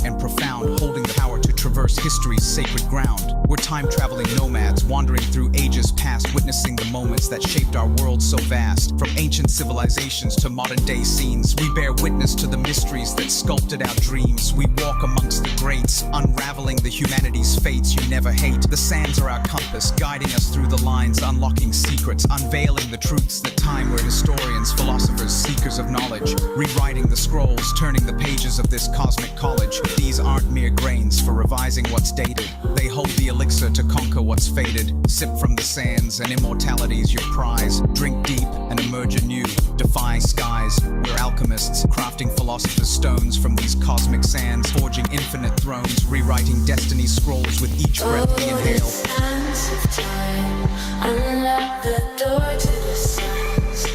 and profound, holding the power to traverse history's sacred ground. We're time-traveling nomads, wandering through ages past, witnessing the moments that shaped our world so vast. From ancient civilizations to modern-day scenes, we bear witness to the mysteries that sculpted our dreams. We walk amongst the greats, unraveling the humanity's fates you never hate. The sands are our compass, guiding us through the lines, unlocking secrets, unveiling the truths that time were historians, philosophers, seekers of knowledge, rewriting the scrolls, turning the pages of this cosmic college. These aren't mere grains for revising what's dated. They hold the elixir to conquer what's faded. Sip from the sands and immortality's your prize. Drink deep and emerge anew, defying skies. We're alchemists, crafting philosopher's stones from these cosmic sands, forging infinite thrones, rewriting destiny's scrolls with each breath we inhale. Sands of time, unlock the door to the sands.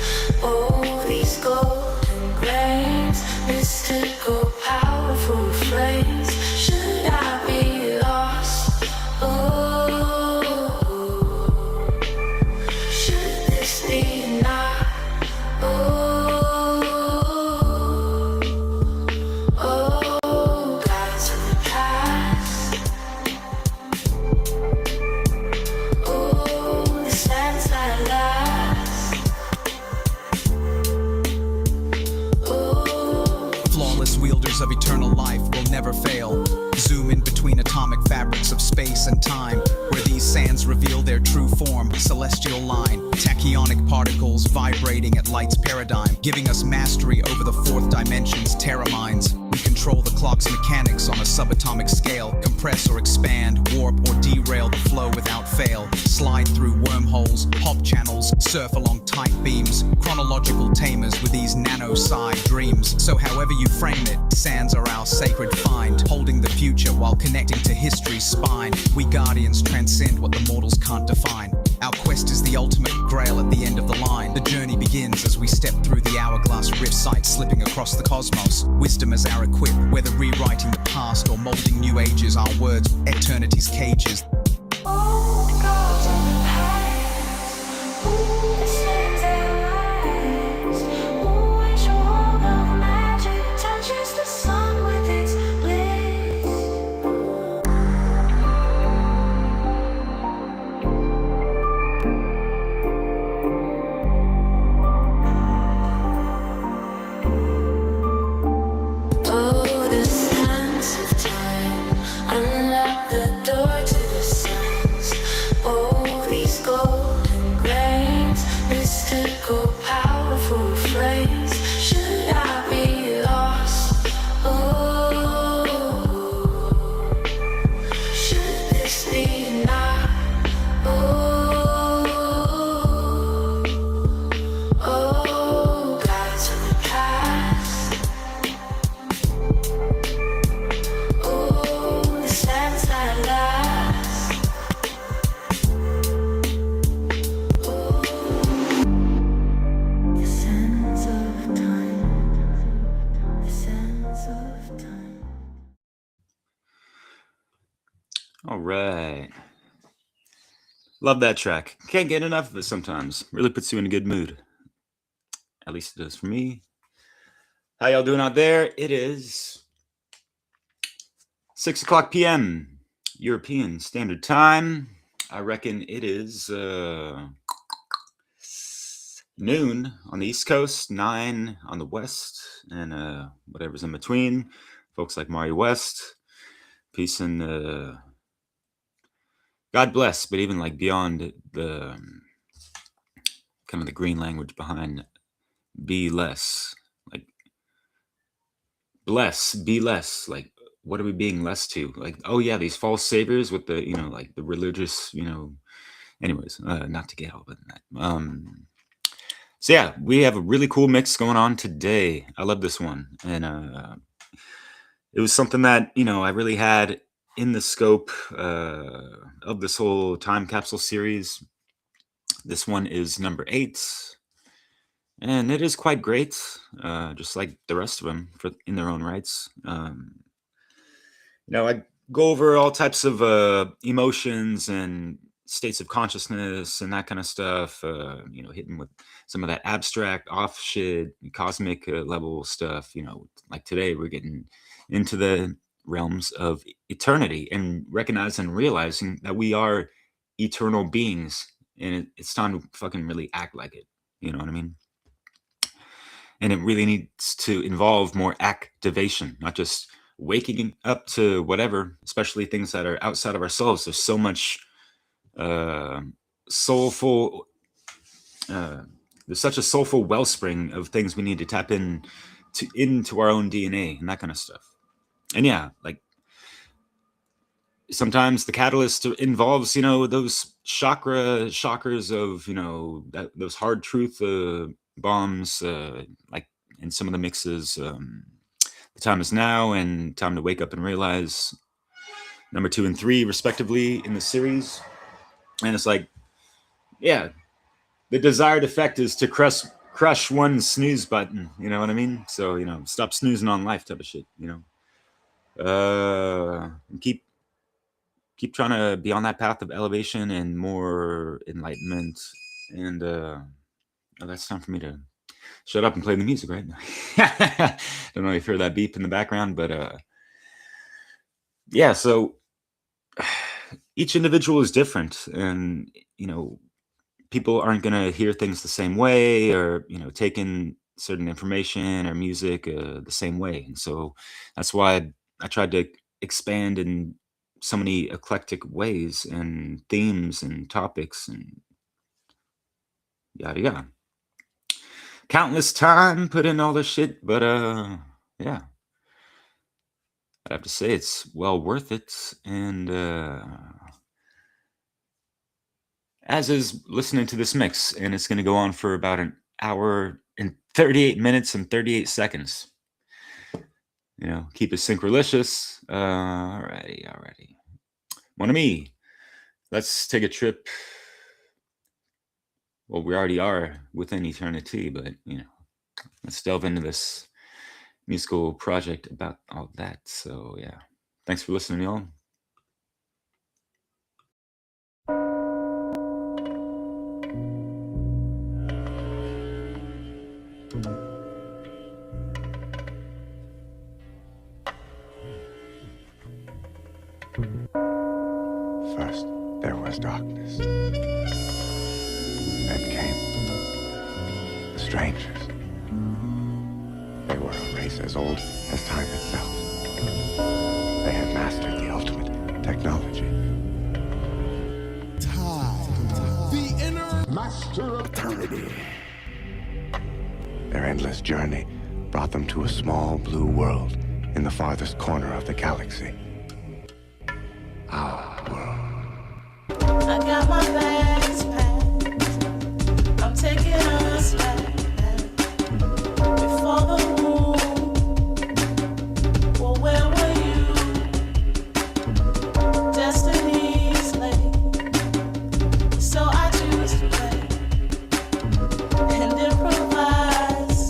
Oh, these golden grains, mystical, powerful flames. Should I be lost? Oh, should this be not? Oh, gods of the past. Oh, the sands that last. Oh, Flawless wielders of eternal life will never fail. Zoom in between atomic fabrics of space and time, where these sands reveal their true form, celestial line, tachyonic particles vibrating at light's paradigm, giving us mastery over the fourth dimension's terra minds. We control the clock's mechanics on a subatomic scale, compress or expand, warp or derail the flow without fail, slide through wormholes, hop channels, surf along tight beams, chronological tamers with these nano-psi dreams. So however you frame it, sands are our sacred find, holding the future while connecting to history's spine. We guardians transcend what the mortals can't define. Our quest is the ultimate grail at the end of the line. The journey begins as we step through the hourglass rift sight, slipping across the cosmos. Wisdom is our equip, whether rewriting the past or molding new ages. Our words, eternity's cages. oh, gods of the past. Oh, the sands that rise. Oh, and your hold of magic touches the sun with its bliss. Oh, the sands of time, unlock the door to the sands. Oh, these golden grains, mystical, powerful flames. Should I be lost? Oh, should this be not? Oh, gods of the past. Oh, the sands that last. Oh, the sands of time. The sands of time. All right. Love that track. Can't get enough of it sometimes. Really puts you in a good mood. At least it does for me. How y'all doing out there? It is 6 o'clock p.m. European Standard Time. I reckon it is noon on the East Coast, 9 on the West, and whatever's in between. Folks like Mari West, peace and God bless, but even like beyond the kind of the green language behind be less, like bless, be less, like what are we being less to? Like, oh yeah, these false saviors with the, like the religious, anyways, not to get all of that. So yeah, we have a really cool mix going on today. I love this one. And it was something that, I really had in the scope of this whole time capsule series. This one is number 8. And it is quite great, just like the rest of them in their own rights. I go over all types of emotions and states of consciousness and that kind of stuff, hitting with some of that abstract, off shit, cosmic level stuff. Like today, we're getting into the realms of eternity, and recognizing and realizing that we are eternal beings, and it's time to fucking really act like it. You know what I mean? And it really needs to involve more activation, not just waking up to whatever, especially things that are outside of ourselves. There's so much soulful, there's such a soulful wellspring of things we need to tap into our own DNA and that kind of stuff. And yeah, like sometimes the catalyst involves, those shockers of, those hard truth bombs, like in some of the mixes, The Time Is Now and Time to Wake Up and Realize, number 2 and 3 respectively in the series. And it's like, yeah, the desired effect is to crush one snooze button, you know what I mean? So, stop snoozing on life type of shit, and keep trying to be on that path of elevation and more enlightenment. And that's time for me to shut up and play the music, right? Don't know if you hear that beep in the background, but yeah, so each individual is different, and people aren't going to hear things the same way, or take in certain information or music the same way. And so that's why I tried to expand in so many eclectic ways and themes and topics and yada yada. Countless time put in all this shit, but yeah, I'd have to say it's well worth it. And as is listening to this mix, and it's going to go on for about an hour and 38 minutes and 38 seconds. Keep it synchronicious. Alrighty. Mon ami, let's take a trip. Well, we already are within eternity, but let's delve into this musical project about all that. So yeah, thanks for listening, y'all. First, there was darkness. Then came the strangers. They were a race as old as time itself. They had mastered the ultimate technology. The inner master of eternity. Their endless journey brought them to a small blue world in the farthest corner of the galaxy. Our world. I got my bags packed. I'm taking us back before the moon. Well, where were you? Destiny's late, so I choose to play and improvise.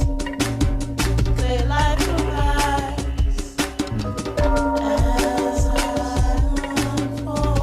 Play like a rise as I unfold.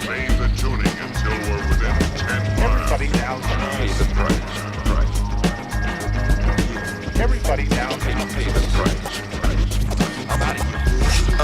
Phase the tuning until we're within Everybody now pay the price. Everybody now pay the price. I'm out of here.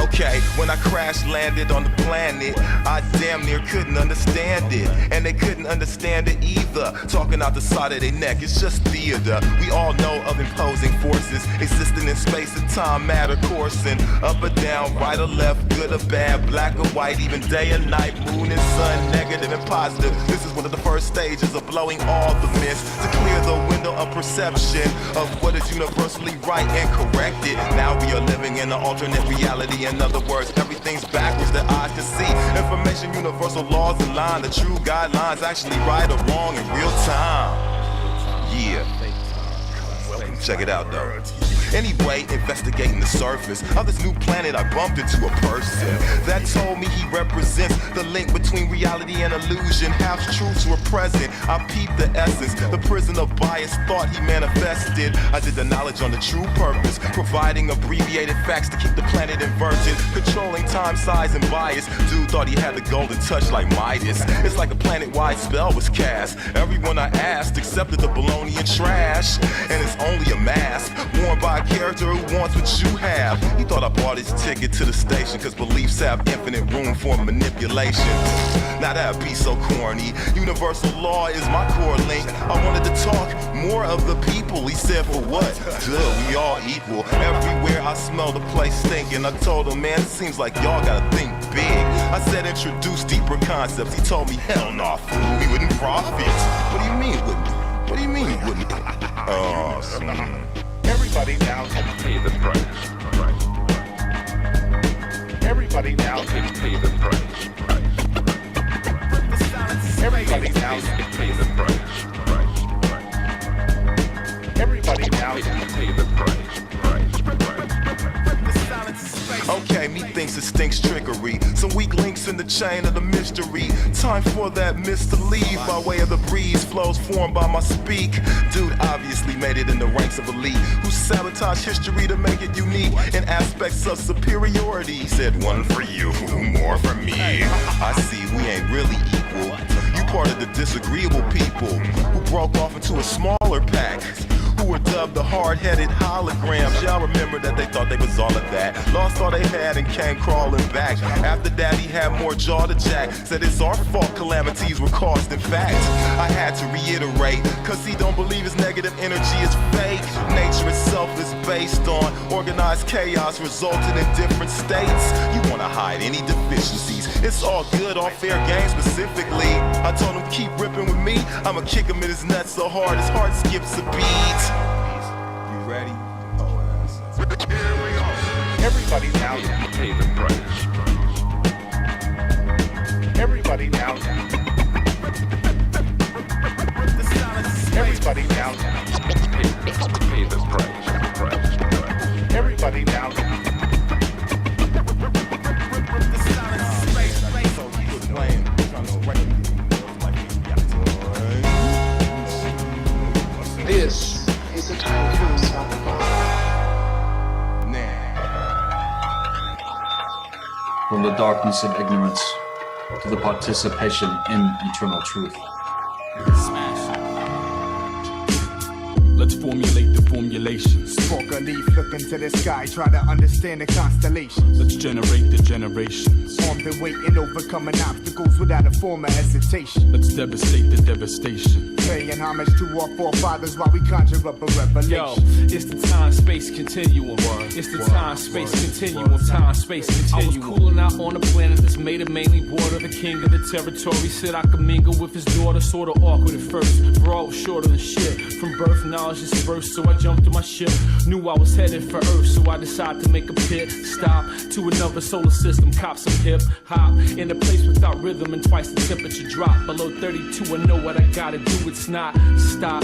Okay, when I crash landed on the planet, I damn near couldn't understand it. And they couldn't understand it either. Talking out the side of their neck, it's just theater. We all know of imposing forces existing in space and time, matter coursing. Up or down, right or left, good or bad, black or white, even day or night, moon and sun, negative and positive. This is one of the first stages of blowing all the myths to clear the window of perception of what is universally right and corrected. Now we are living in an alternate reality. In other words, everything's backwards that eyes can see. Information, universal laws align. The true guidelines actually right or wrong in real time. Yeah. Check it out though. Anyway, investigating the surface of this new planet, I bumped into a person that told me he represents the link between reality and illusion, half truths were present. I peeped the essence, the prison of bias thought he manifested. I did the knowledge on the true purpose, providing abbreviated facts to keep the planet inverted, controlling time, size, and bias. Dude thought he had the golden touch like Midas. It's like a planet-wide spell was cast. Everyone I asked accepted the baloney and trash, and it's only a mask worn by a character who wants what you have. He thought I bought his ticket to the station cause beliefs have infinite room for manipulation. Now that'd be so corny. Universal law is my core link. I wanted to talk more of the people. He said for what? Duh, we all equal. Everywhere I smell the place stinking. I told him, man, it seems like y'all gotta think big. I said introduce deeper concepts. He told me, hell no, fool, we wouldn't profit. What do you mean wouldn't? What do you mean wouldn't? Oh, everybody now pay the price. Everybody now pay the price. Everybody now pay the price. Everybody now pay the price. Okay, me thinks it stinks trickery. Some weak links in the chain of the mystery. Time for that mist to leave by way of the breeze. Flows formed by my speak. Dude obviously made it in the ranks of elite who sabotage history to make it unique in aspects of superiority. He said one for you, more for me. I see we ain't really equal. You part of the disagreeable people who broke off into a smaller pack, who were dubbed the hard-headed holograms. Y'all remember that they thought they was all of that. Lost all they had and came crawling back. After that he had more jaw to jack. Said it's our fault calamities were caused in fact. I had to reiterate, cause he don't believe his negative energy is fake. Nature itself is based on organized chaos resulting in different states. You wanna hide any deficiencies. It's all good, all fair game specifically. I told him keep ripping with me. I'ma kick him in his nuts so hard his heart skips a beat. You ready? Oh, ass. Here we go. Everybody now pay the price. Everybody now. Everybody now pay the price. Everybody now. This is the time capsule. From the darkness of ignorance to the participation in eternal truth. Let's formulate the formulations. Spark a leaf, look into the sky, try to understand the constellations. Let's generate the generations. Armed and waiting, overcoming obstacles without a form of hesitation. Let's devastate the devastation. Paying homage to our forefathers while we conjure up a revelation. Yo, it's the time-space continuum. It's the time-space continuum. Time-space continuum. I was cooling out on a planet that's made of mainly water. The king of the territory said I could mingle with his daughter. Sorta awkward at first, bro, shorter than shit. From birth, knowledge dispersed, so I jumped to my ship. Knew I was headed for Earth, so I decided to make a pit stop to another solar system. Cop some hip hop in a place without rhythm and twice the temperature drop. Below 32, I know what I gotta do. It's not stop.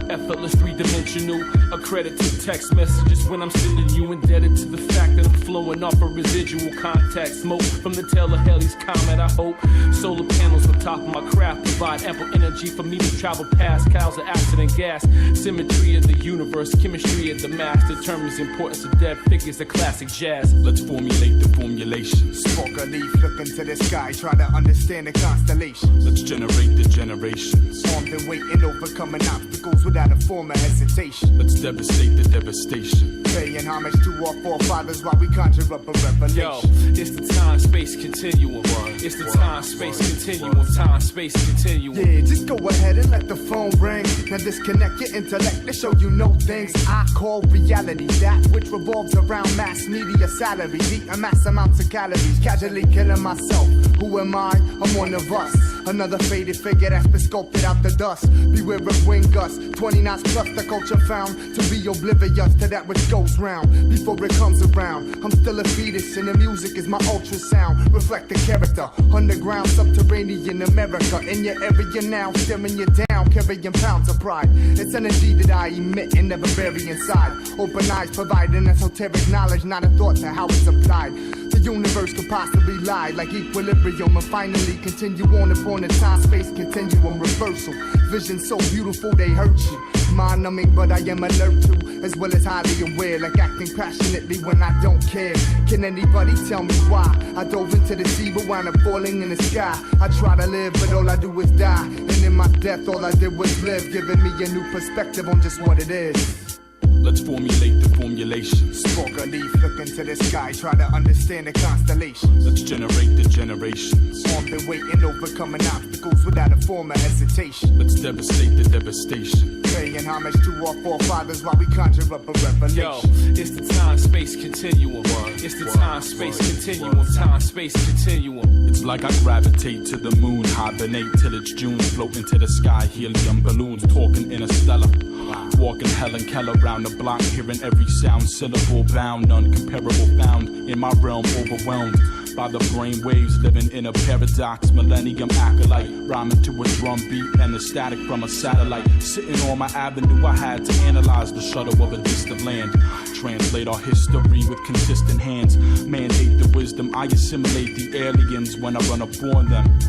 Effortless, three-dimensional. A credit to text messages when I'm sending you. Indebted to the fact that I'm flowing off a residual contact. Smoke from the tail of Halley's Comet, I hope. Solar panels on top of my craft provide ample energy for me to travel past cows of acid and gas. Cemetery geometry of the universe, chemistry of the math determines importance of dead figures, the classic jazz. Let's formulate the formulations. Spark a leaf, look into the sky, try to understand the constellations. Let's generate the generations. Armed and waiting, overcoming obstacles without a form of hesitation. Let's devastate the devastation. Paying homage to our forefathers while we conjure up a revelation. Yo, it's the time-space continuum. It's the time-space continuum. Time-space continuum. Yeah, just go ahead and let the phone ring. Now disconnect your intellect to show you know things I call reality. That which revolves around mass media salaries. Eating mass amounts of calories. Casually killing myself. Who am I? I'm one of us. Another faded figure that's been sculpted out the dust. Beware of wind gusts. 20 knots plus the culture found to be oblivious to that which goes round before it comes around. I'm still a fetus and the music is my ultrasound. Reflect the character. Underground, subterranean America. In your area now, staring you down, carrying pounds of pride. It's energy that I emit and never bury inside. Open eyes providing esoteric knowledge, not a thought to how it's applied. The universe could possibly lie like equilibrium and finally continue on upon the time-space continuum reversal. Vision so beautiful they hurt you. Mind numbing, but I am alert to, as well as highly aware, like acting passionately when I don't care. Can anybody tell me why I dove into the sea but wound up falling in the sky? I try to live, but all I do is die. And in my death, all I did was live, giving me a new perspective on just what it is. Let's formulate the formulations. Spark a leaf, look into the sky, try to understand the constellations. Let's generate the generations. Armed and waiting, overcoming obstacles without a form of hesitation. Let's devastate the devastation. Paying homage to our forefathers while we conjure up a revelation. Yo, it's the time-space continuum. It's the time-space continuum. Time-space continuum. It's like I gravitate to the moon, hibernate till it's June, float into the sky, helium balloons, talking interstellar. Walking Helen Keller round the block, hearing every sound, syllable bound, none comparable found in my realm, overwhelmed by the brain waves, living in a paradox, millennium acolyte, rhyming to a drum beat and the static from a satellite. Sitting on my avenue, I had to analyze the shuttle of a distant land, translate our history with consistent hands, mandate the wisdom, I assimilate the aliens when I run up on them.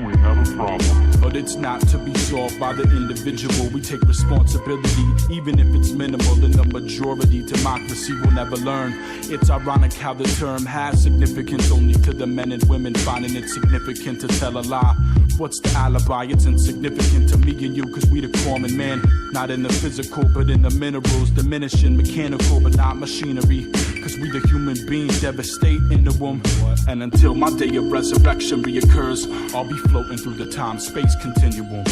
We have a problem. But it's not to be solved by the individual. We take responsibility, even if it's minimal. In the majority, democracy will never learn. It's ironic how the term has significance only to the men and women, finding it significant to tell a lie. What's the alibi? It's insignificant to me and you, cause we the common man. Not in the physical, but in the minerals. Diminishing mechanical, but not machinery. Cause we the human beings devastate in the womb. And until my day of resurrection reoccurs, I'll be floating through the time-space continuum.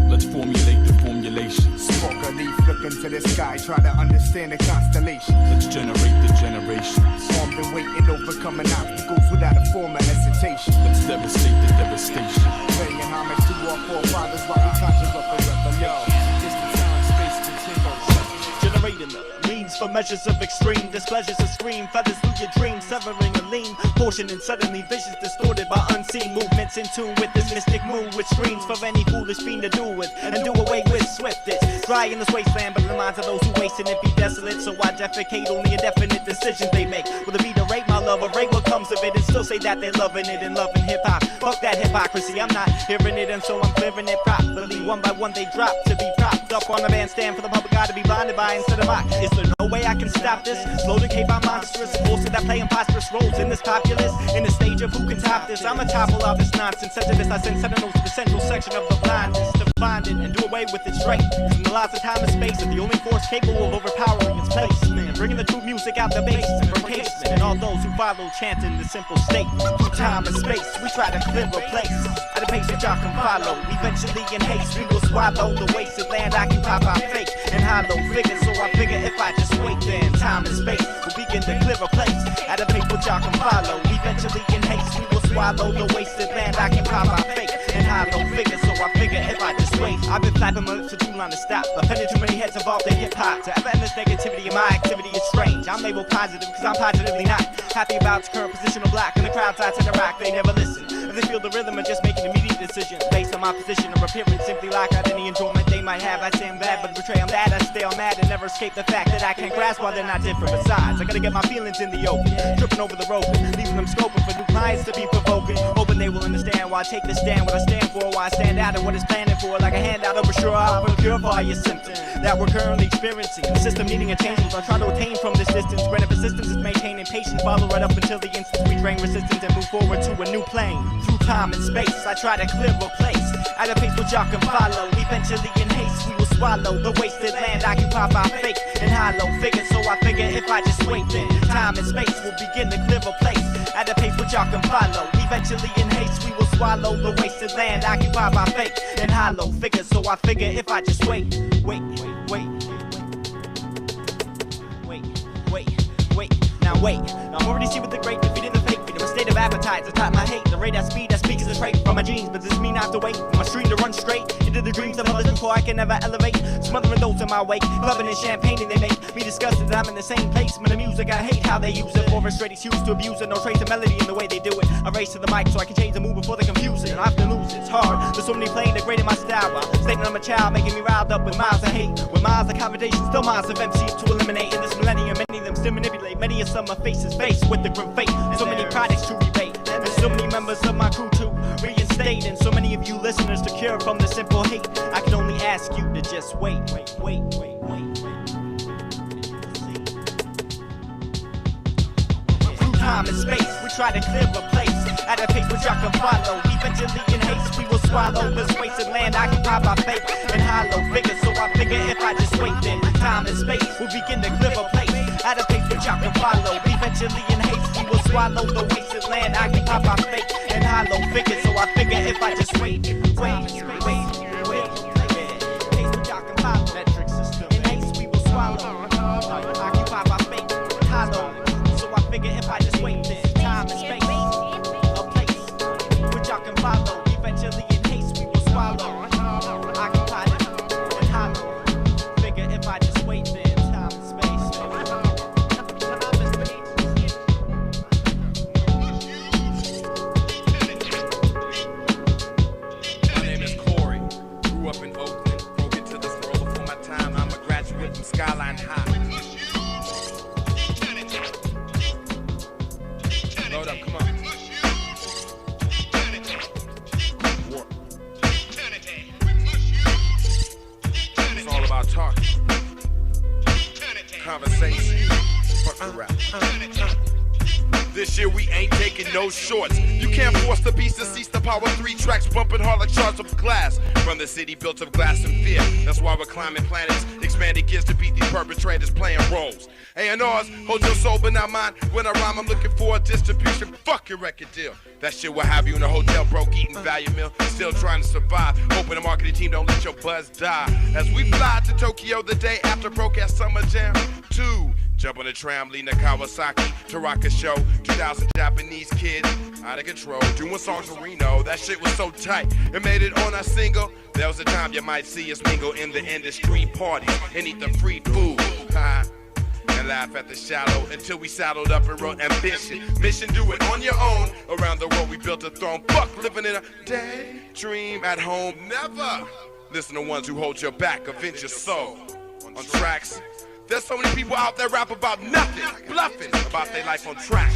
Let's formulate the formulations. Spark a leaf, look into the sky, try to understand the constellations. Let's generate the generations. Armed and waiting, overcoming obstacles without a form of hesitation. Let's devastate the devastation. Paying homage to our forefathers while we conjure up a revelation. It's the time-space continuum. Generating the means for measures of extreme displeasures to scream, feathers through your dreams, severing a lean portion and suddenly visions distorted by unseen movements in tune with this mystic mood, which screams for any foolish fiend to do with and do away with swiftest. Dry in this wasteland, but the minds of those who wasting it be desolate, so I defecate on the indefinite decisions they make. Will it be to rate my love or rate what comes of it and still say that they're loving it and loving hip-hop? Fuck that hypocrisy, I'm not hearing it and so I'm clearing it properly. One by one they drop to be propped up on a bandstand for the public eye to be blinded by instead of mocked. Is there no way I can stop this? Slow decay by monstrous forces that play imposterous roles in this populace. In the stage of who can top this, I'ma topple all this nonsense. Such this I send sentinels to the central section of the blindness to find it and do away with it straight. From the loss of time and space are the only force capable of overpowering its placement. Bringing the true music out the basement from casement. And all those who follow chanting the simple statement. Through time and space, we try to clear a place at a pace that y'all can follow. Eventually in haste, we will swallow the wasted land occupy by fake and hollow figures. So I figure if I just wait, then time and space will begin to clear a place at a pace which y'all can follow. Eventually in haste, we will swallow the wasted land occupy by fake and hollow figures. So I figure if I just wait, I've been flapping my lips for too long to stop. Offended too many heads involved in hip-hop to ever end this negativity in my activity is strange. I'm labeled positive because I'm positively not happy about its current position of black. And the crowds I tend to rock, they never listen. But they feel the rhythm and just make an immediate decision based on my position or appearance, simply lack out any enjoyment they might have. I say I'm bad, but betray I'm bad. I stay on mad and never escape the fact that I can't grasp while they're not different. Besides, I gotta get my feelings in the open, tripping over the rope, leaving them scoping for new clients to be provoking. Hoping they will understand why I take the stand, what I stand for, why I stand out and what it's planning for. Like a handout of a sure I'll procure for all your symptoms that we're currently experiencing. The system needing a change, I try to attain from this distance. Granted persistence is maintaining patience, follow right up until the instance we drain resistance and move forward to a new plane. Through time and space, I try to clear a place at a pace which y'all can follow. Eventually in haste, we will swallow the wasted land occupied by fake and hollow figures. So I figure if I just wait, then time and space will begin to clear a place at a pace which y'all can follow. Eventually in haste, we will swallow the wasted land occupied by fake and hollow figures. So I figure if I just wait. Now wait, now I'm already see with the great defeating the fake. In a state of appetite, I type my hate. The rate at speed that speaks is a trait from my genes, but this mean I have to wait for my stream to run straight into the dreams of others before I can ever elevate. Smothering those in my wake, clubbing and champagne they make me disgusted that I'm in the same place. When the music I hate how they use it for a straight excuse to abuse it. No trace of melody in the way they do it. I race to the mic so I can change the mood before they confuse it. And I have to lose it, it's hard. There's so many playing degrading my style while stating I'm a child, making me riled up with miles of hate. With miles of conversation, still miles of MCs to eliminate in this millennium. Many of them still manipulate. Many of some my faces faced with the grim fate. So many projects to rebate. There's so many members of my crew to reinstate, and so many of you listeners to cure from the simple hate. I can only ask you to just wait. Through time and space, we try to clear a place at a pace which y'all can follow. Eventually in haste, we will swallow this wasted land occupied by fake and hollow figures. So I figure if I just wait, then time and space will begin to clear a place at a pace which y'all can follow. Eventually in haste, we will swallow the wasted land occupied by fake and hollow figures. So I figure if I just wait. Pace which y'all can follow. Metric system. In haste, we will swallow. Occupied by fake and hollow. So I figure if I just wait, then time and space, a place which y'all can follow. Eventually in haste, we will swallow. Occupied and hollow. Figure if I just wait, then time and space. Skyline High. Load up, come on. It's all about talking. Conversation. Fuck the rap. This year we ain't taking no shorts. You can't force the beast to cease the power. 3 tracks bumping hard like shards of glass. From the city built of glass and fear. That's why we're climbing planets, expanding gears to beat these perpetrators playing roles. A&Rs, hold your soul but not mine. When I rhyme, I'm looking for a distribution. Fuck your record deal. That shit will have you in a hotel broke, eating value meal. Still trying to survive. Hoping the marketing team don't let your buzz die. As we fly to Tokyo the day after broadcast Summer Jam 2. Jump on the tram, leading a Kawasaki to rock a show. 2,000 Japanese kids, out of control, doing songs for Reno. That shit was so tight, it made it on our single. There was a time you might see us mingle in the industry parties and eat the free food. And laugh at the shallow until we saddled up and wrote ambition. Mission, do it on your own. Around the world we built a throne. Fuck living in a daydream at home. Never listen to ones who hold your back, avenge your soul. On tracks, there's so many people out there rap about nothing, bluffing about their life on track.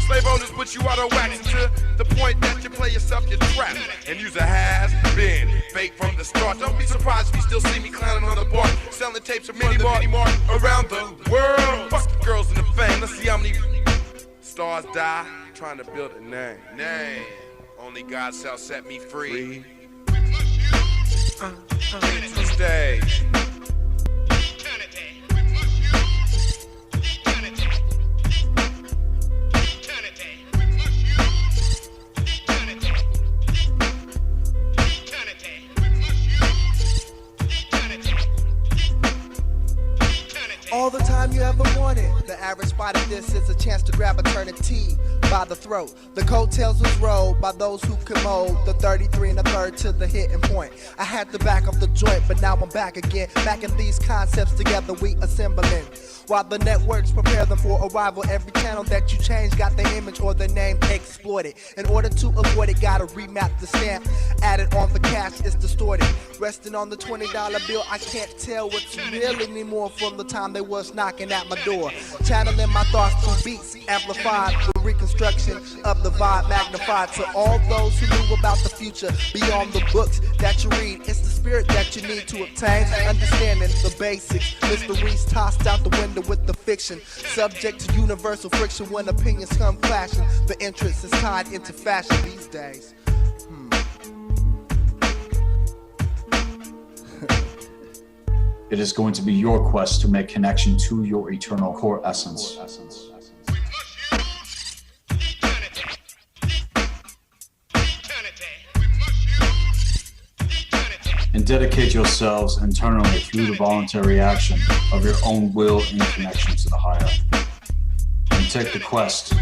Slave owners put you out of wax to the point that you play yourself, you're trapped. And use a has-been, fake from the start. Don't be surprised if you still see me clowning on the bar, selling tapes of mini mart around the world. Fuck the girls in the fame, let's see how many stars die trying to build a name. Only God shall set me free. Get to the stage. All the time you ever wanted. The average spot of this is a chance to grab eternity. by the throat. The coattails was rolled by those who could mold the 33 1/3 to the hitting point. I had to back up the joint, but now I'm back again. Backing these concepts together, we assembling. While the networks prepare them for arrival, every channel that you change got the image or the name exploited. In order to avoid it, gotta remap the stamp. Added on the cash, it's distorted. Resting on the $20 bill, I can't tell what's real anymore from the time they was knocking at my door. Channeling my thoughts through beats, amplified with reconstruction of the vibe, magnified to all those who knew about the future beyond the books that you read. It's the spirit that you need to obtain, understanding the basics. Mysteries tossed out the window with the fiction, subject to universal friction when opinions come clashing. The interest is tied into fashion these days. It is going to be your quest to make connection to your eternal core essence. And dedicate yourselves internally through the voluntary action of your own will in connection to the higher. And take the quest.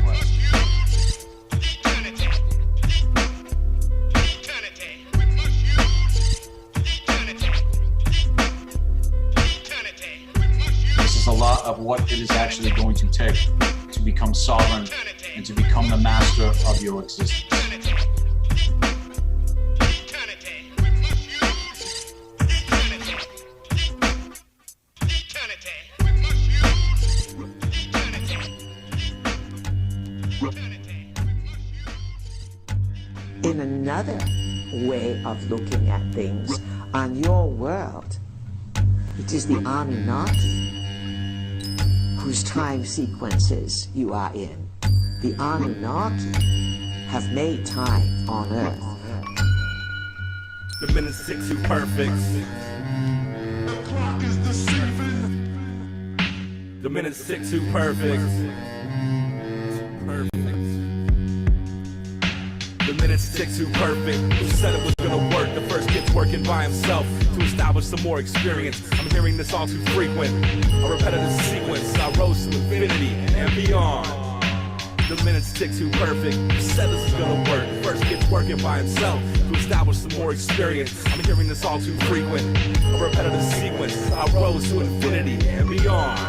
This is a lot of what it is actually going to take to become sovereign and to become the master of your existence. In another way of looking at things, on your world, it is the Anunnaki whose time sequences you are in. The Anunnaki have made time on Earth. The minutes tick too perfect. The clock is deceiving. The minutes tick too perfect. Perfect. The minutes tick too perfect. Who said it was gonna work? The first kid's working by himself to establish some more experience. I'm hearing this all too frequent. A repetitive sequence. I rose to infinity and beyond. The minutes tick too perfect. Who said this was gonna work? The first kid's working by himself to establish some more experience. I'm hearing this all too frequent. A repetitive sequence. I rose to infinity and beyond.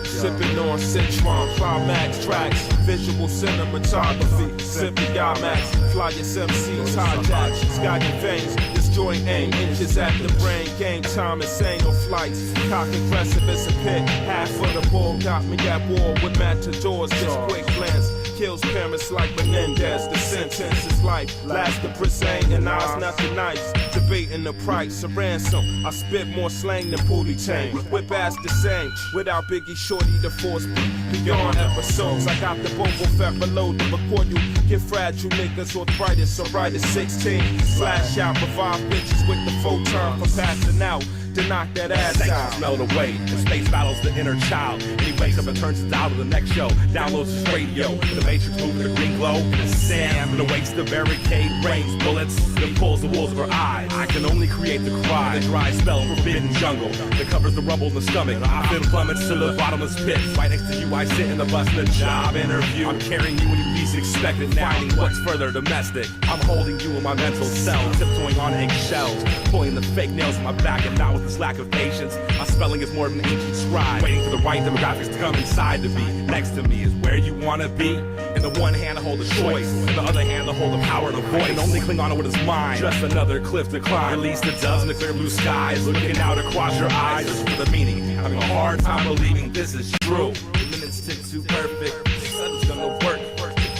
Sipping on Citron, climax tracks, visual cinematography, simply Max, fly your MCs, hijack, sky your veins, destroy aim, inches at the brain, game time insane on flights, cock aggressive as a pit, half of the ball got me at war with matadors, just quick glance, kills parents like Menendez, the sentence is life, last the present, and I's not the nice, debating the price of ransom, I spit more slang than booty tang, whip ass the same, without Biggie Shorty the force beyond episodes. I got the Bobo Fett below to record you. Get fragile niggas arthritis, so right at 16. Slash out, provide bitches with the photon for passing out. To knock that ass out. Smell the way, and space battles the inner child. And he wakes up and turns his dial to the next show. Downloads his radio, the matrix moving the green glow. The Sam, and awakes the barricade, rains bullets, then pulls the wolves of her eyes. I can only create the cry, the dry spell, forbidden jungle that covers the rubble in the stomach. I feel plummets to the bottomless pit. Right next to you, I sit in the bus in a job interview. I'm carrying you when you least expect it. Finding what's further domestic. I'm holding you in my mental cell, tiptoeing on eggshells, pulling the fake nails in my back, and not with this lack of patience. My spelling is more of an ancient scribe, waiting for the right demographics to come inside to be. Next to me is where you wanna be. In the one hand I hold the choice, in the other hand I hold the power and the voice. And only cling on to what is mine. Just another cliff to climb. Release the doves in the clear blue skies, looking out across your eyes. Listen for the meaning. Having a hard time believing this is true. The minutes tick too perfect. He said it's gonna work.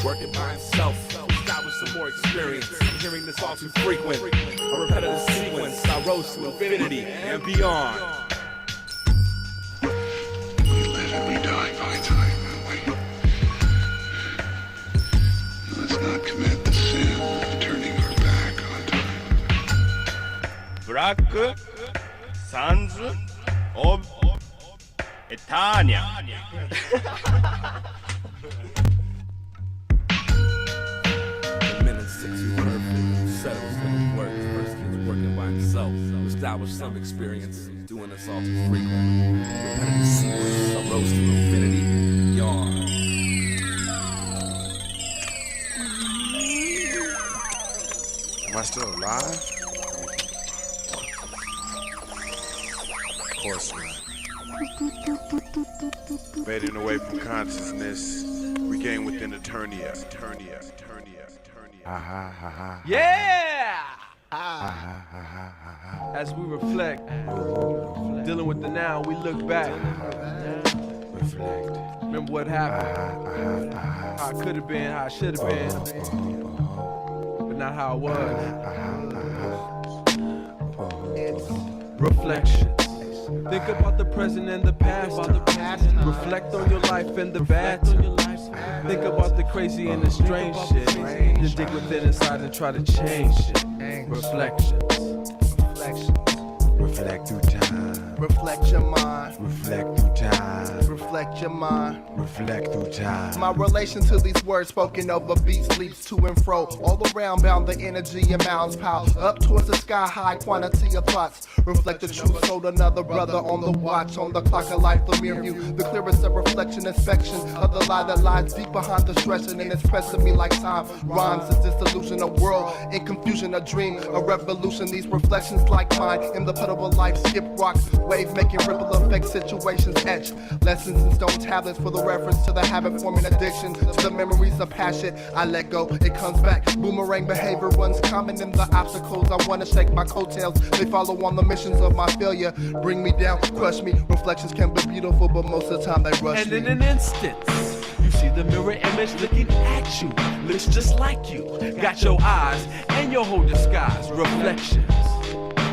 Working by himself. Establish some more experience. I'm hearing this all too frequent. A repetitive sequence. I rose to infinity and beyond. We live and we die by time, don't we? Let's not commit the sin of turning our back on time. Black Sands of Eternia. Minutes tick too perfect. Said it was gonna work. First kid's working by himself. Establish some experience. Doing this all too frequent. Repetitive sequence. I rose to infinity. Yawn. I still alive? Of course not. Fading away from consciousness, we gain within eternia. Yeah! As we reflect, dealing with the now, we look back. Remember what happened, how it could have been, how it should have been, but not how it was. Reflections. Think about the present and the past. Reflect on your life and the bad times. Think about the crazy and the strange shit. Then dig within inside and try to change shit. Reflections. Reflect through time. Reflect your mind. Reflect through time. Reflect your mind. Reflect through time. My relation to these words spoken over beats leaps to and fro. All around bound the energy and mounds pile up towards the sky high quantity of thoughts. Reflect the truth, sold another brother on the watch. On the clock of life, the mirror view. The clearest of reflection, inspection of the lie that lies deep behind the stretching. And it's pressing me like time. Rhymes is dissolution, a world in confusion, a dream, a revolution. These reflections like mine in the puddle of life. Skip rocks, wave making ripple effect situations etch. Lessons in stone tablets for the reference to the habit forming addiction. To the memories of passion, I let go, it comes back. Boomerang behavior runs common in the obstacles. I wanna shake my coattails, they follow on the missions of my failure. Bring me down, crush me. Reflections can be beautiful, but most of the time they rush me. And in an instant, you see the mirror image looking at you. Looks just like you. Got your eyes and your whole disguise. Reflections.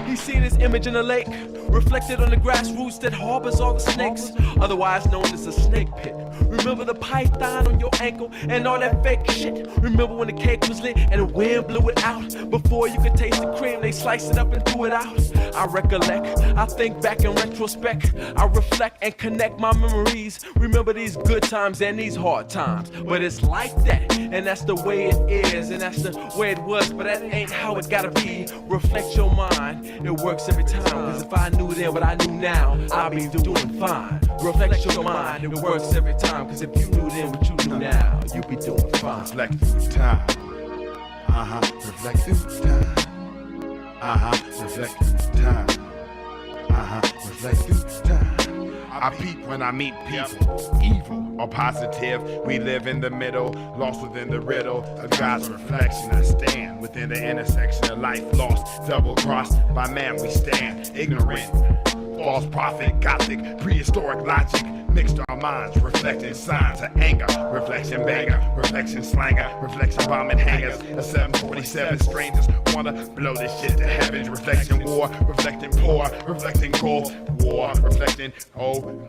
He's seen his image in a lake, reflected on the grassroots that harbors all the snakes, otherwise known as a snake pit. Remember the python on your ankle and all that fake shit? Remember when the cake was lit and the wind blew it out? Before you could taste the cream, they sliced it up and threw it out. I recollect, I think back in retrospect, I reflect and connect my memories. Remember these good times and these hard times, but it's like that, and that's the way it is, and that's the way it was, but that ain't how it gotta be. Reflect your mind, it works every time, cause if I knew then what I knew now, I'll be doing fine. Reflect your mind, it works every time, cause if you knew then what you knew now, you'd be doing fine. Reflect through time. Reflect through time. Reflect through time. Reflect through time. I peep when I meet people, evil or positive. We live in the middle, lost within the riddle of God's reflection. I stand within the intersection of life lost, double crossed by man we stand. Ignorant, false prophet, gothic, prehistoric logic. Mixed our minds, reflecting signs of anger. Reflection banger, reflection slanger, reflection bombing hangers. A 747 strangers wanna blow this shit to heaven. Reflection war, reflecting poor, reflecting gold. War, reflecting full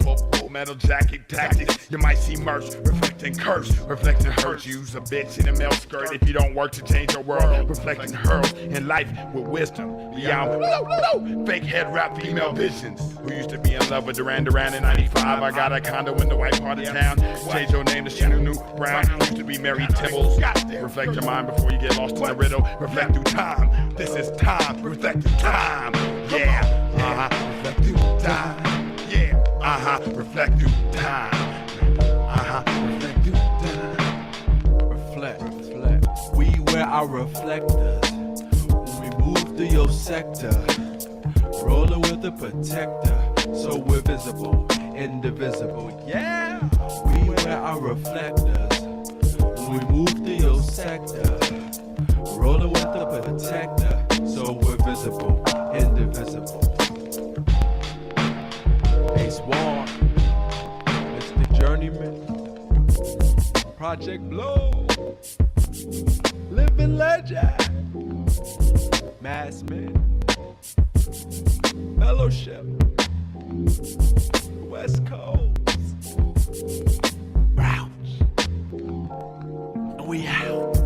metal jacket tactics. You might see merch, reflecting curse, reflecting hurt. Use a bitch in a male skirt if you don't work to change your world. Reflecting hurls in life with wisdom. Beyond fake head rap female visions. Who used to be in love with Duran Duran in 95. I got a condo in the white part of town. Change your name to Shanu Brown. Used to be Mary Tibbles. Reflect your mind before you get lost in the riddle. Reflect through time. This is time. Reflect through time. Yeah. Reflect through time. Yeah. Reflect through time. Reflect through time. Reflect. We wear our reflectors when we move through your sector. Rolling with the protector, so we're visible, indivisible. Yeah. We wear our reflectors when we move through your sector. Rolling with the protector, so we're visible, indivisible. Ace War, Mr. Journeyman, Project Blow, Living Legend, Mass Man, Fellowship, West Coast, Rounds, and we out.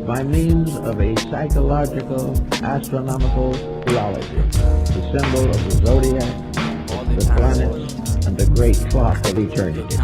By means of a psychological, astronomical theology, the symbol of the zodiac, the planets, and the great clock of eternity.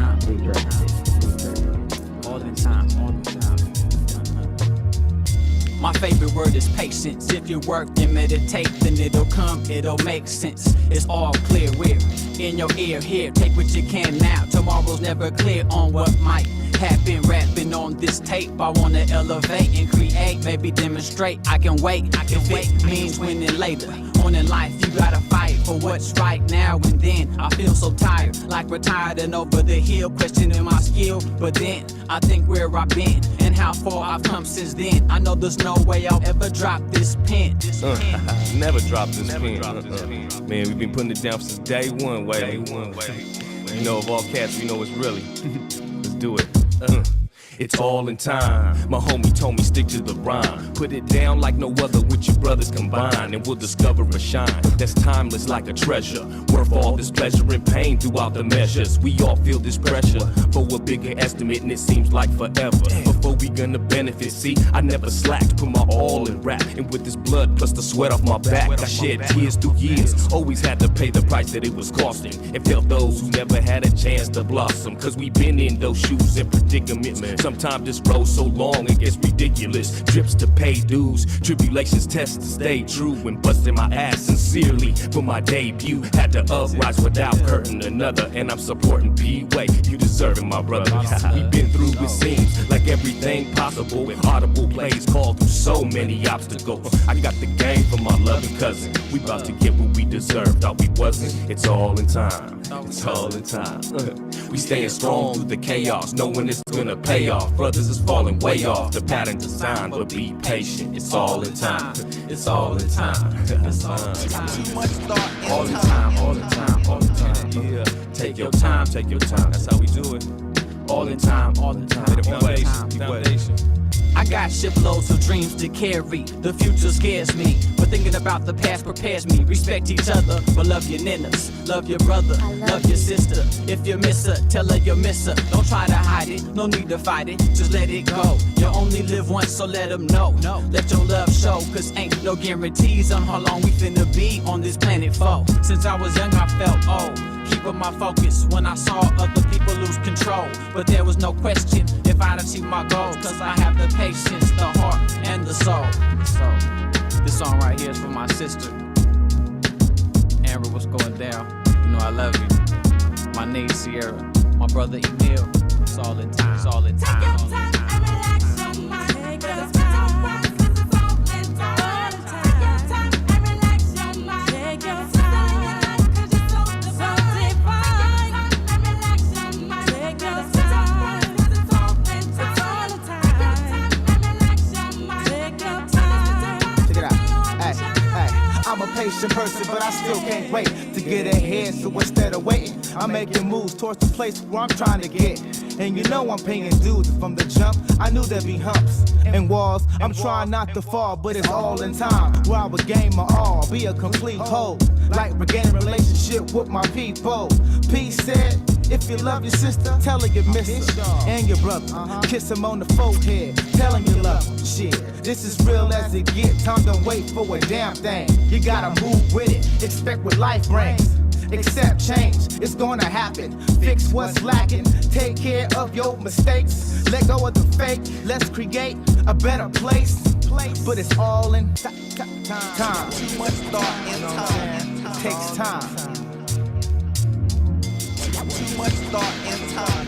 My favorite word is patience. If you work and meditate, then it'll come, it'll make sense. It's all clear, we're in your ear here. Take what you can now. Tomorrow's never clear on what might Have been rapping on this tape. I wanna elevate and create, maybe demonstrate. I can wait. If it means winning later on in life, you gotta fight for what's right now and then. I feel so tired, like retired and over the hill, questioning my skill. But then I think where I've been and how far I've come since then. I know there's no way I'll ever drop this pen. Never drop this pen. Man, we've been putting it down since day one. You know, of all cats, you know it's really. Let's do it. It's all in time. My homie told me stick to the rhyme. Put it down like no other with your brothers combined, and we'll discover a shine that's timeless like a treasure. Worth all this pleasure and pain throughout the measures. We all feel this pressure for a bigger estimate, and it seems like forever before we gonna benefit. See, I never slacked, put my all in rap, and with this blood plus the sweat off my back, I shed tears through years. Always had to pay the price that it was costing, and felt those who never had a chance to blossom. Cause we been in those shoes and predicaments. Sometimes this road so long it gets ridiculous. Trips to pay dues, tribulations test to stay true. When busting my ass sincerely for my debut, had to uprise without hurting another. And I'm supporting P-Way, you deserving my brother. We've been through, it seems like everything possible. With audible plays called through so many obstacles. I got the game for my loving cousin. We about to get what we deserve, thought we wasn't. It's all in time, it's all in time. We staying strong through the chaos, knowing it's gonna pay off. Brothers is falling way off the pattern design, but be patient. It's all in time. It's all in time. It's all in time. Too much thought in all the time. All the time. All the time. Yeah. Take your time. Take your time. That's how we do it. All in time. All the time. The foundation. I got shiploads of dreams to carry. The future scares me, but thinking about the past prepares me. Respect each other, but love your ninnas. Love your brother, love your sister. If you miss her, tell her you miss her. Don't try to hide it, no need to fight it. Just let it go. You only live once, so let them know. Let your love show, cause ain't no guarantees on how long we finna be on this planet for. Since I was young, I felt old. Keeping my focus when I saw other people lose control. But there was no question if I'd achieve my goals. Cause I have the patience, the heart, and the soul. This song right here is for my sister. Amber, what's going down? You know I love you. My niece Sierra, my brother Emil. It's all in time. It's all in time. All in time. I'm a patient person, but I still can't wait to get ahead. So instead of waiting, I'm making moves towards the place where I'm trying to get. And you know I'm paying dues from the jump. I knew there'd be humps and walls. I'm trying not to fall, but it's all in time. Where I would gain my all, be a complete whole. Like regaining relationship with my people. Peace said, if you love your sister, tell her you miss her. And your brother, kiss him on the forehead, tell him you love him. Shit, this is real as it gets. Time to wait for a damn thing. You gotta move with it, expect what life brings. Accept change, it's gonna happen. Fix what's lacking, take care of your mistakes. Let go of the fake, let's create a better place. But it's all in time. Too much thought in time. It takes time. Too much thought in time.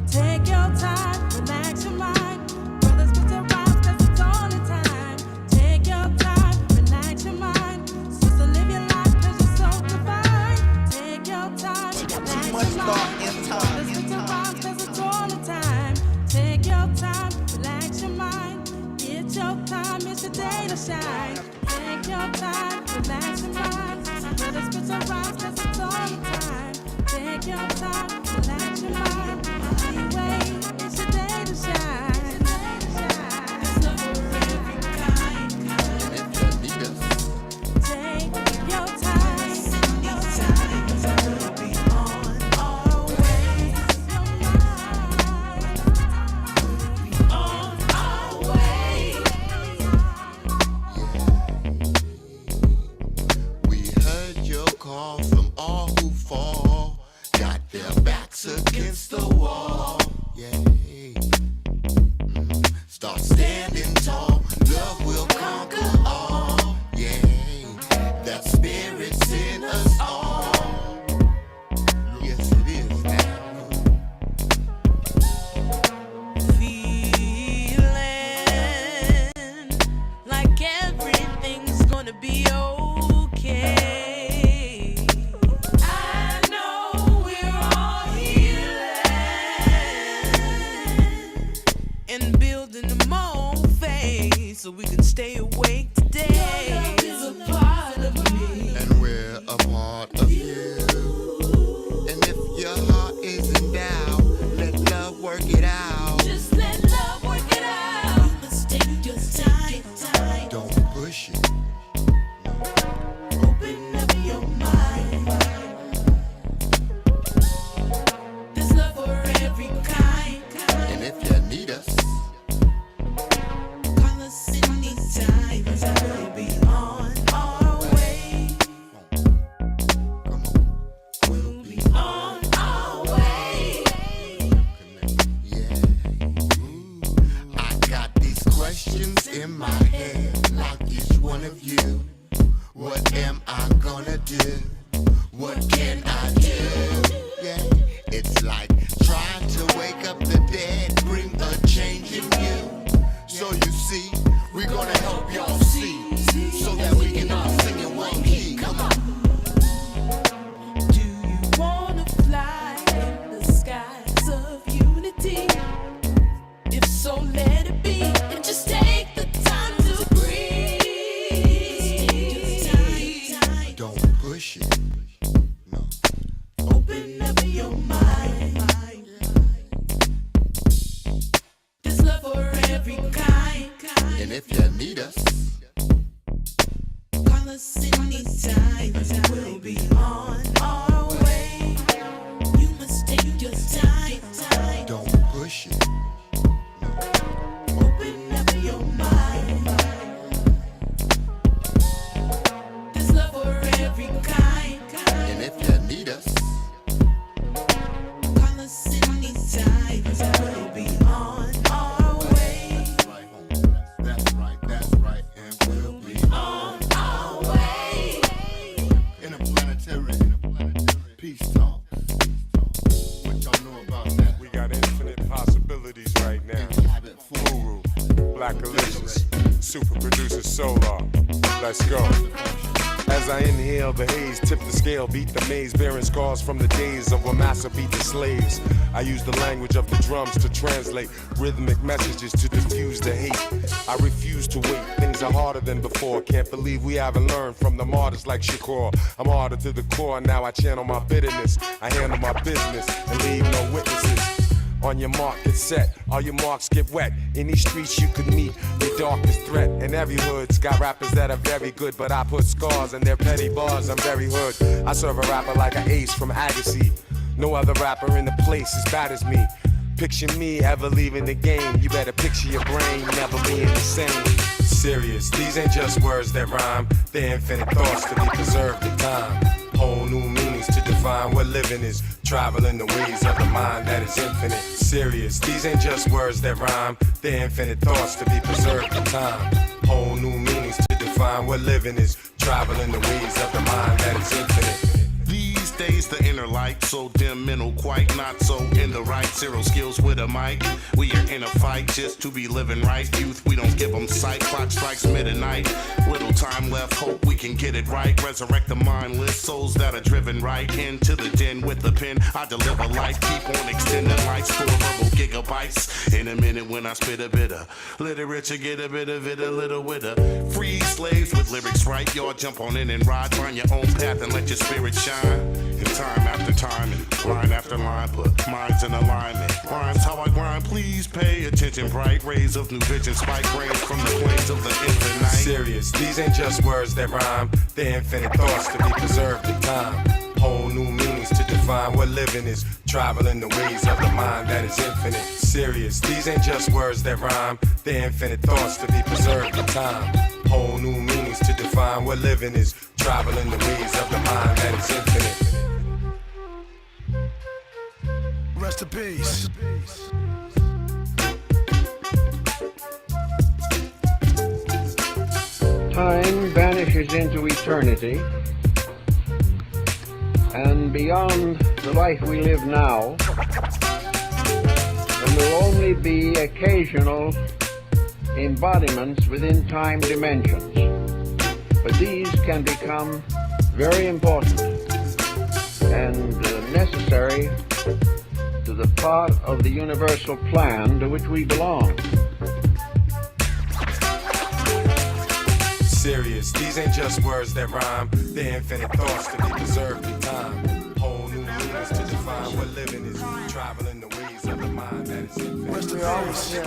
Take your time, relax your mind. Brothers, put your rhymes, cause it's all in time. Take your time, relax your mind. Sister, live your life, cause you're so divine. Take your time, relax your mind. Brothers, put your rhymes, cause it's all in time. Take your time, relax your mind. Get your time, it's your day to shine. Take your time, relax your mind. Brothers, put your rhymes, cause it's all in time. Take your time, relax your mind. Anyway, it's your day to shine. It's not for every kind. Take your time. We'll be on our way. On our way. We heard your call from all who fall. Got their backs against the wall. so we can stay awake today. Your love is a part of me, and we're a part of you. And if your heart isn't down, let love work it out. Just let love work it out. You must take your time. Don't push it. Open up your mind. There's love for every kind. And if you need us, call us anytime. We'll be on our way. We'll be on our way. I got these questions in my head, like each one of you. What am I gonna do? What can I do? Yeah, it's like trying to wake up the dead, bring a change in you. So you see, we're gonna help y'all see, so that we can all sing in one key. Come on. Do you wanna fly in the skies of unity? If so, let it be. And just take the time to breathe. Don't push it. Open up your mind. There's love for every kind. And if you need us, Call us anytime. We'll be on our way. You must take your time. don't push it. Open up your mind. There's love for every kind. And if you need us, Call us anytime. We'll be on our way. that's right, and we'll be On our way. interplanetary peace talk. What y'all know about that? We got infinite possibilities right now. Guru, Black Alicious, Super Producer Solar. Let's go. As I inhale the haze, tip the scale, beat the maze, bearing scars from the days of when massa beat the slaves. I use the language of the drums to translate rhythmic messages to diffuse the hate. I refuse to wait, things are harder than before. Can't believe we haven't learned from the martyrs like Shakur. I'm harder to the core, now I channel my bitterness. I handle my business and leave no witnesses. On your mark, get set, all your marks get wet. In these streets you could meet the darkest threat. And every hood's got rappers that are very good, but I put scars in their petty bars. I'm very hood. I serve a rapper like an ace from Agassi. No other rapper in the place as bad as me. Picture me ever leaving the game. You better picture your brain never being the same. Serious, these ain't just words that rhyme. They're infinite thoughts to be preserved in time. Whole new meanings to define what living is. Traveling the ways of the mind that is infinite. Serious, these ain't just words that rhyme. They're infinite thoughts to be preserved in time. Whole new meanings to define what living is. Traveling the ways of the mind that is infinite. These days the inner light so dim, mental quite not so in the right. Zero skills with a mic. We are in a fight just to be living right. Youth, we don't give them sight. Clock strikes midnight. Little time left, hope we can get it right. Resurrect the mindless souls that are driven right into the den with the pen. I deliver light, keep on extending light. Store verbal gigabytes. In a minute when I spit a bit of literature, get a bit of it a little witter. Free slaves with lyrics right. Y'all jump on in and ride. Find your own path and let your spirit shine. And time after time and line after line, put minds in alignment. Rhymes how I grind, please pay attention. Bright rays of new vision, spike rays from the plains of the infinite. Serious, these ain't just words that rhyme. They're infinite thoughts to be preserved in time. Whole new meanings to define what living is. Traveling the ways of the mind that is infinite. Serious, these ain't just words that rhyme. They're infinite thoughts to be preserved in time. Whole new meanings to define what living is. Traveling the ways of the mind that is infinite. Rest in peace. Time vanishes into eternity, and beyond the life we live now, there will only be occasional embodiments within time dimensions. But these can become very important and necessary to the part of the universal plan to which we belong. serious. These ain't just words that rhyme. They're infinite thoughts that they deserve the time. Whole new meanings to define what living is. Traveling the ways of the mind that is infinite. We're always here.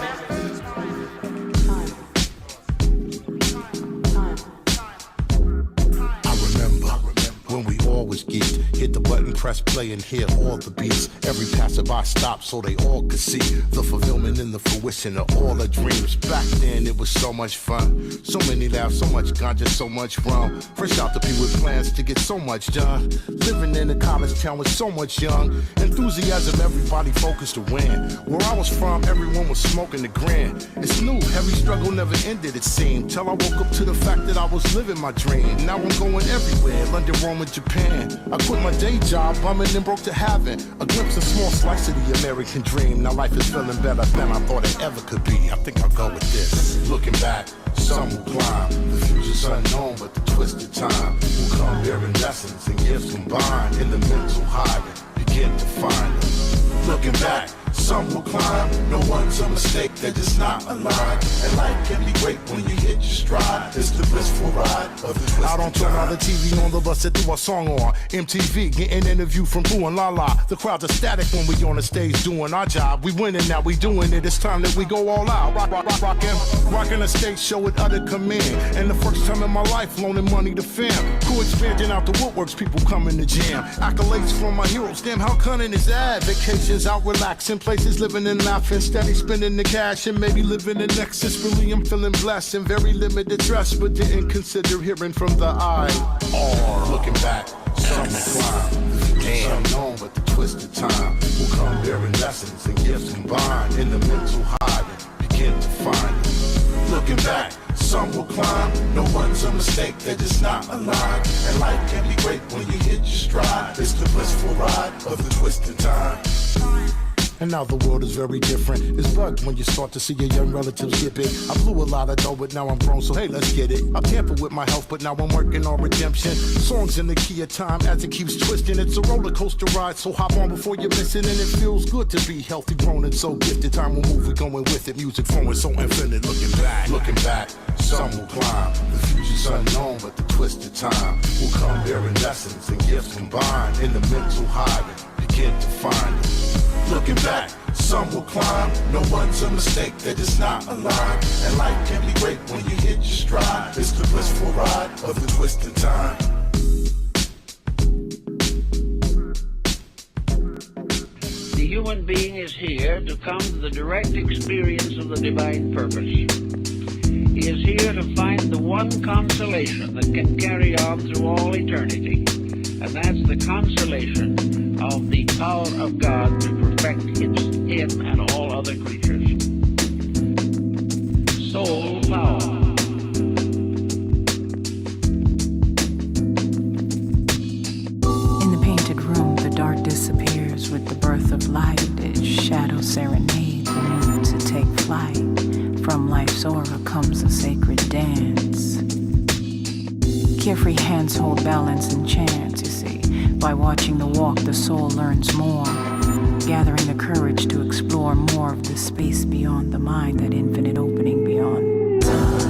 When we always geeked, hit the button, press play, and hear all the beats. Every passerby stopped so they all could see the fulfillment and the fruition of all the dreams. Back then it was so much fun, so many laughs, so much ganja, so much rum. Fresh out the people with plans to get so much done. Living in a college town with so much young enthusiasm, everybody focused to win. Where I was from, everyone was smoking the grand. It's new, heavy struggle never ended, it seemed, till I woke up to the fact that I was living my dream. Now I'm going everywhere, London, Rome, and Japan. I quit my day job, bumming and broke to heaven. A glimpse, a small slice of the American dream. Now life is feeling better than I thought it ever could be. I think I'll go with this. Looking back, some will climb. The future's unknown, but the twisted time will come bearing lessons and gifts combined. In the mental highway, begin to find them. Looking back, some will climb. No one's a mistake, they're just not aligned. And life can be great when you hit your stride. It's the blissful ride of the twisted I don't turn on the TV on the bus that threw a song on MTV, getting interview from Boo and La La. The crowds are static when we on the stage doing our job. We winning now, we doing it. It's time that we go all out. Rocking a stage show with utter command. And the first time in my life, loaning money to fam. Crew expanding out the woodworks, people coming to jam. Accolades from my heroes, damn how cunning is that? Vacations out relaxing, places living and laughing, steady spending the cash and maybe living in excess. Really I'm feeling blessed and very limited dress, but didn't consider hearing from the eye. Or looking back, some will climb. The future's unknown, but the twisted time will come bearing lessons and gifts combined. In the mental highway, begin to find them. Looking back, some will climb. No one's a mistake, they're just not aligned. And life can be great when you hit your stride. It's the blissful ride of the twisted time. And now the world is very different. It's bugged when you start to see your young relatives get big. I blew a lot of dough, but now I'm grown, so hey, let's get it. I tampered with my health, but now I'm working on redemption. Songs in the key of time as it keeps twisting. It's a roller coaster ride, so hop on before you're missing. And it feels good to be healthy, grown, and so gifted. Time will move, we're going with it. Music flowing so infinite. Looking back, some will climb. The future's unknown, but the twisted time will come bearing lessons and gifts combined. In the mental highway, begin to find them. Looking back, some will climb. No one's a mistake, they're just not aligned. And life can be great when you hit your stride. It's the blissful ride of the twisted time. The human being is here to come to the direct experience of the divine purpose. He is here to find the one consolation that can carry on through all eternity. And that's the consolation of the power of God to perfect him and all other creatures. Soul power. In the painted room, the dark disappears with the birth of light. Its shadow serenades the moon to take flight. From life's aura comes a sacred dance. Carefree hands hold balance and chance, you see. By watching the walk, the soul learns more, gathering the courage to explore more of the space beyond the mind, that infinite opening beyond time.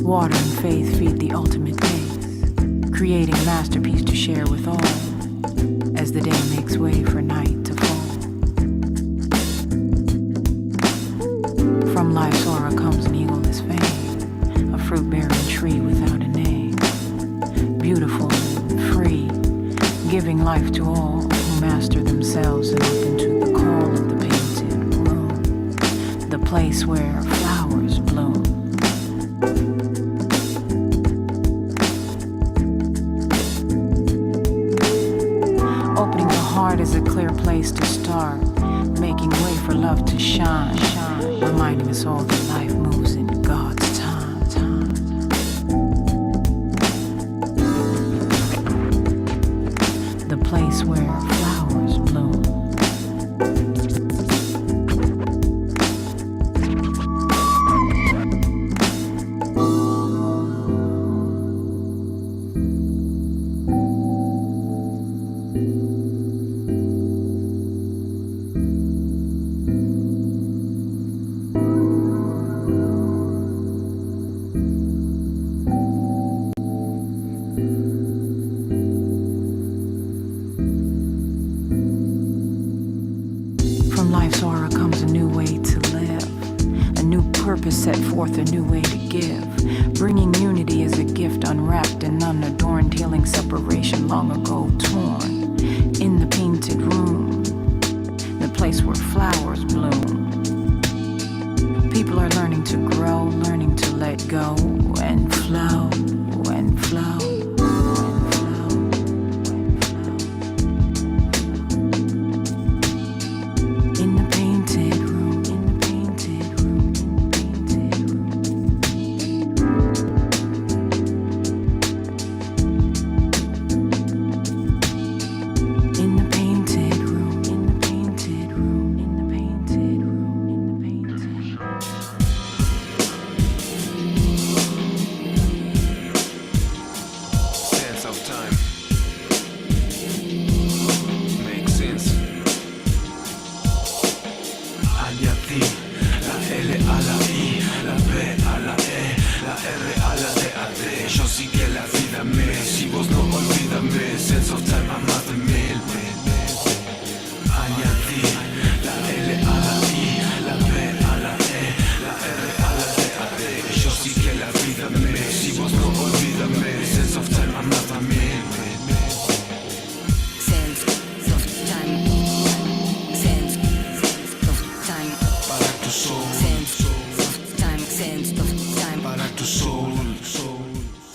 Water and faith feed the ultimate day, creating a masterpiece to share with all, as the day makes way for night to fall. From life's aura comes an eagleless fame, a fruit-bearing tree without a name. life to all who master themselves and up into the call of the painted room, the place where flowers bloom. Opening the heart is a clear place to start, making way for love to shine, reminding us all that life moves in God's time. The place where flowers bloom. Set forth a new way to give, bringing unity as a gift unwrapped and unadorned, healing separation long ago torn. In the painted room, the place where flowers bloom. People are learning to grow, learning to let go and flow and flow.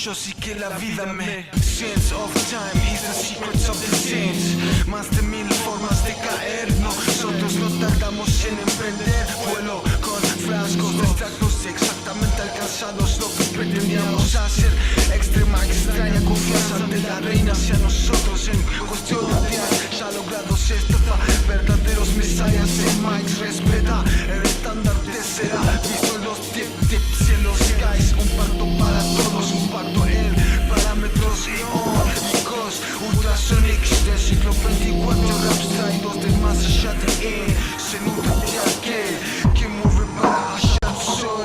Yo sí que la vida me sense of time is the secrets of the saints. Más de 1000 formas de caer. Nosotros no tardamos en emprender vuelo con frascos de extractos exactamente alcanzados lo que pretendíamos hacer. Extrema, extraña confianza ante la reina hacia nosotros en cuestión de ya logrados estafa. Verdaderos mesías en mics respeta. El estandarte será visto en los tips y en los skies. Un pacto para todos, un pacto en parámetros iónicos. Ultrasonics del siglo 24, raps traídos del más allá de se nutre de aquel que mueve para allá el sol.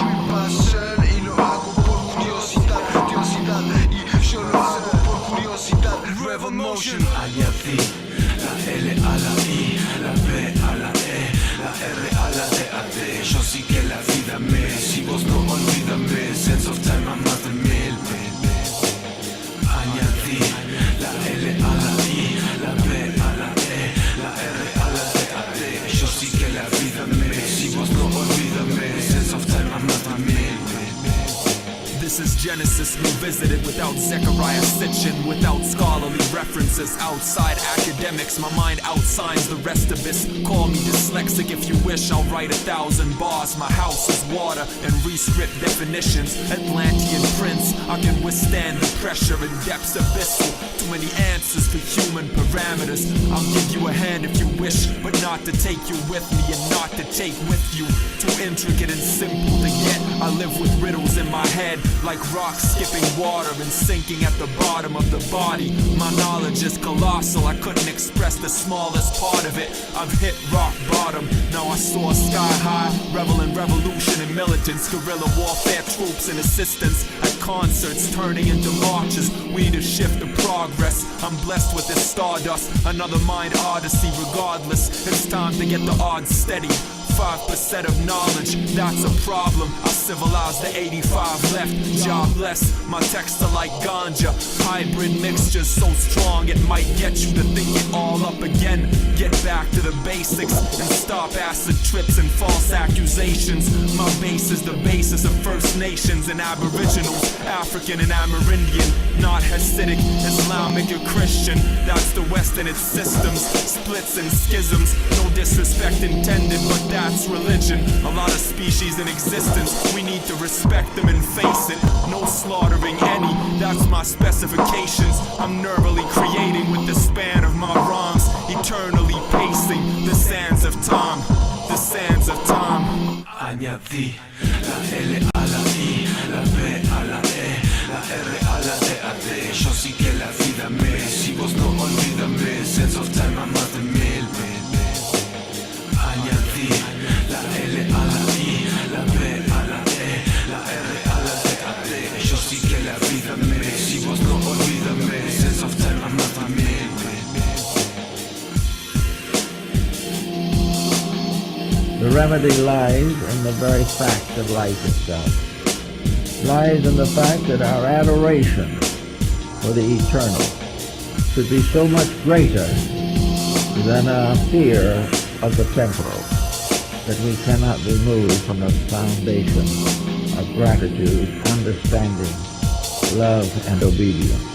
Mi pasar y lo hago por curiosidad, y yo lo hago por curiosidad. Rebel motion. Añadí la L a la I, la B a la E, la R a la D a D. Yo sí que la vida me, si vos no olvídame. Sense of time a más de 1000. Añadí la L a la I, la B a la E, la R a la D a D. Yo sí que la vida me, si vos no olvídame. Sense of time a más de 1000. This is Genesis revisited without Zechariah Sitchin, without scholarly references, outside academics. My mind outsigns the rest of this. Call me dyslexic if you wish, I'll write 1,000 bars. My house is water and re-script definitions. Atlantean prince, I can withstand the pressure and depths abyssal. Too many answers for human parameters. I'll give you a hand if you wish, but not to take you with me and not to take with you. Too intricate and simple to get. I live with riddles in my head, like rocks skipping water and sinking at the bottom of the body. My knowledge is colossal, I couldn't express the smallest part of it. I've hit rock bottom, now I soar sky high. Revel in revolution and militants, guerrilla warfare troops and assistants. At concerts turning into marches, we need a shift of progress. I'm blessed with this stardust, another mind odyssey. Regardless, it's time to get the odds steady. 5% of knowledge, that's a problem. I civilized the 85 left, jobless. My texts are like ganja, hybrid mixtures so strong it might get you to think it all up again. Get back to the basics and stop acid trips and false accusations. My base is the basis of First Nations and Aboriginals, African and Amerindian, not Hasidic, Islamic or Christian. That's the West and its systems, splits and schisms. No disrespect intended, but that's religion. A lot of species in existence, we need to respect them and face it. No slaughtering any, that's my specifications. I'm nervally creating with the span of my wrongs, eternally pacing the sands of time, the sands of time. Añadí la L a la I, la B a la E, la R a la D a D. Yo sí que la vida me, si vos no olvídame. Sense of time, I'm not the mil. Añadí la L a la I, la B a la E, la R a la D a D. Yo sí que la vida me, si vos no olvídame. Sense of time, I'm not the mil. The remedy lies in the very fact of life itself. Lies in the fact that our adoration for the eternal should be so much greater than our fear of the temporal that we cannot be moved from the foundation of gratitude, understanding, love, and obedience.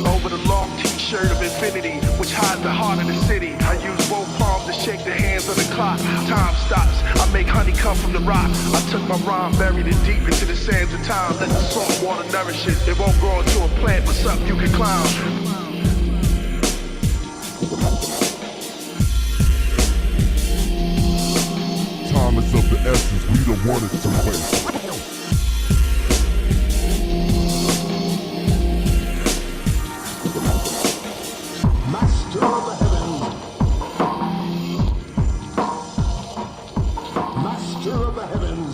Over the long t-shirt of infinity, which hides the heart of the city, I use both palms to shake the hands of the clock. Time stops, I make honey come from the rock. I took my rhyme, buried it deep into the sands of time. Let the salt water nourish it. It won't grow into a plant, but something you can climb. Time is of the essence, we don't want it to waste. Master of the heavens. Master of the heavens.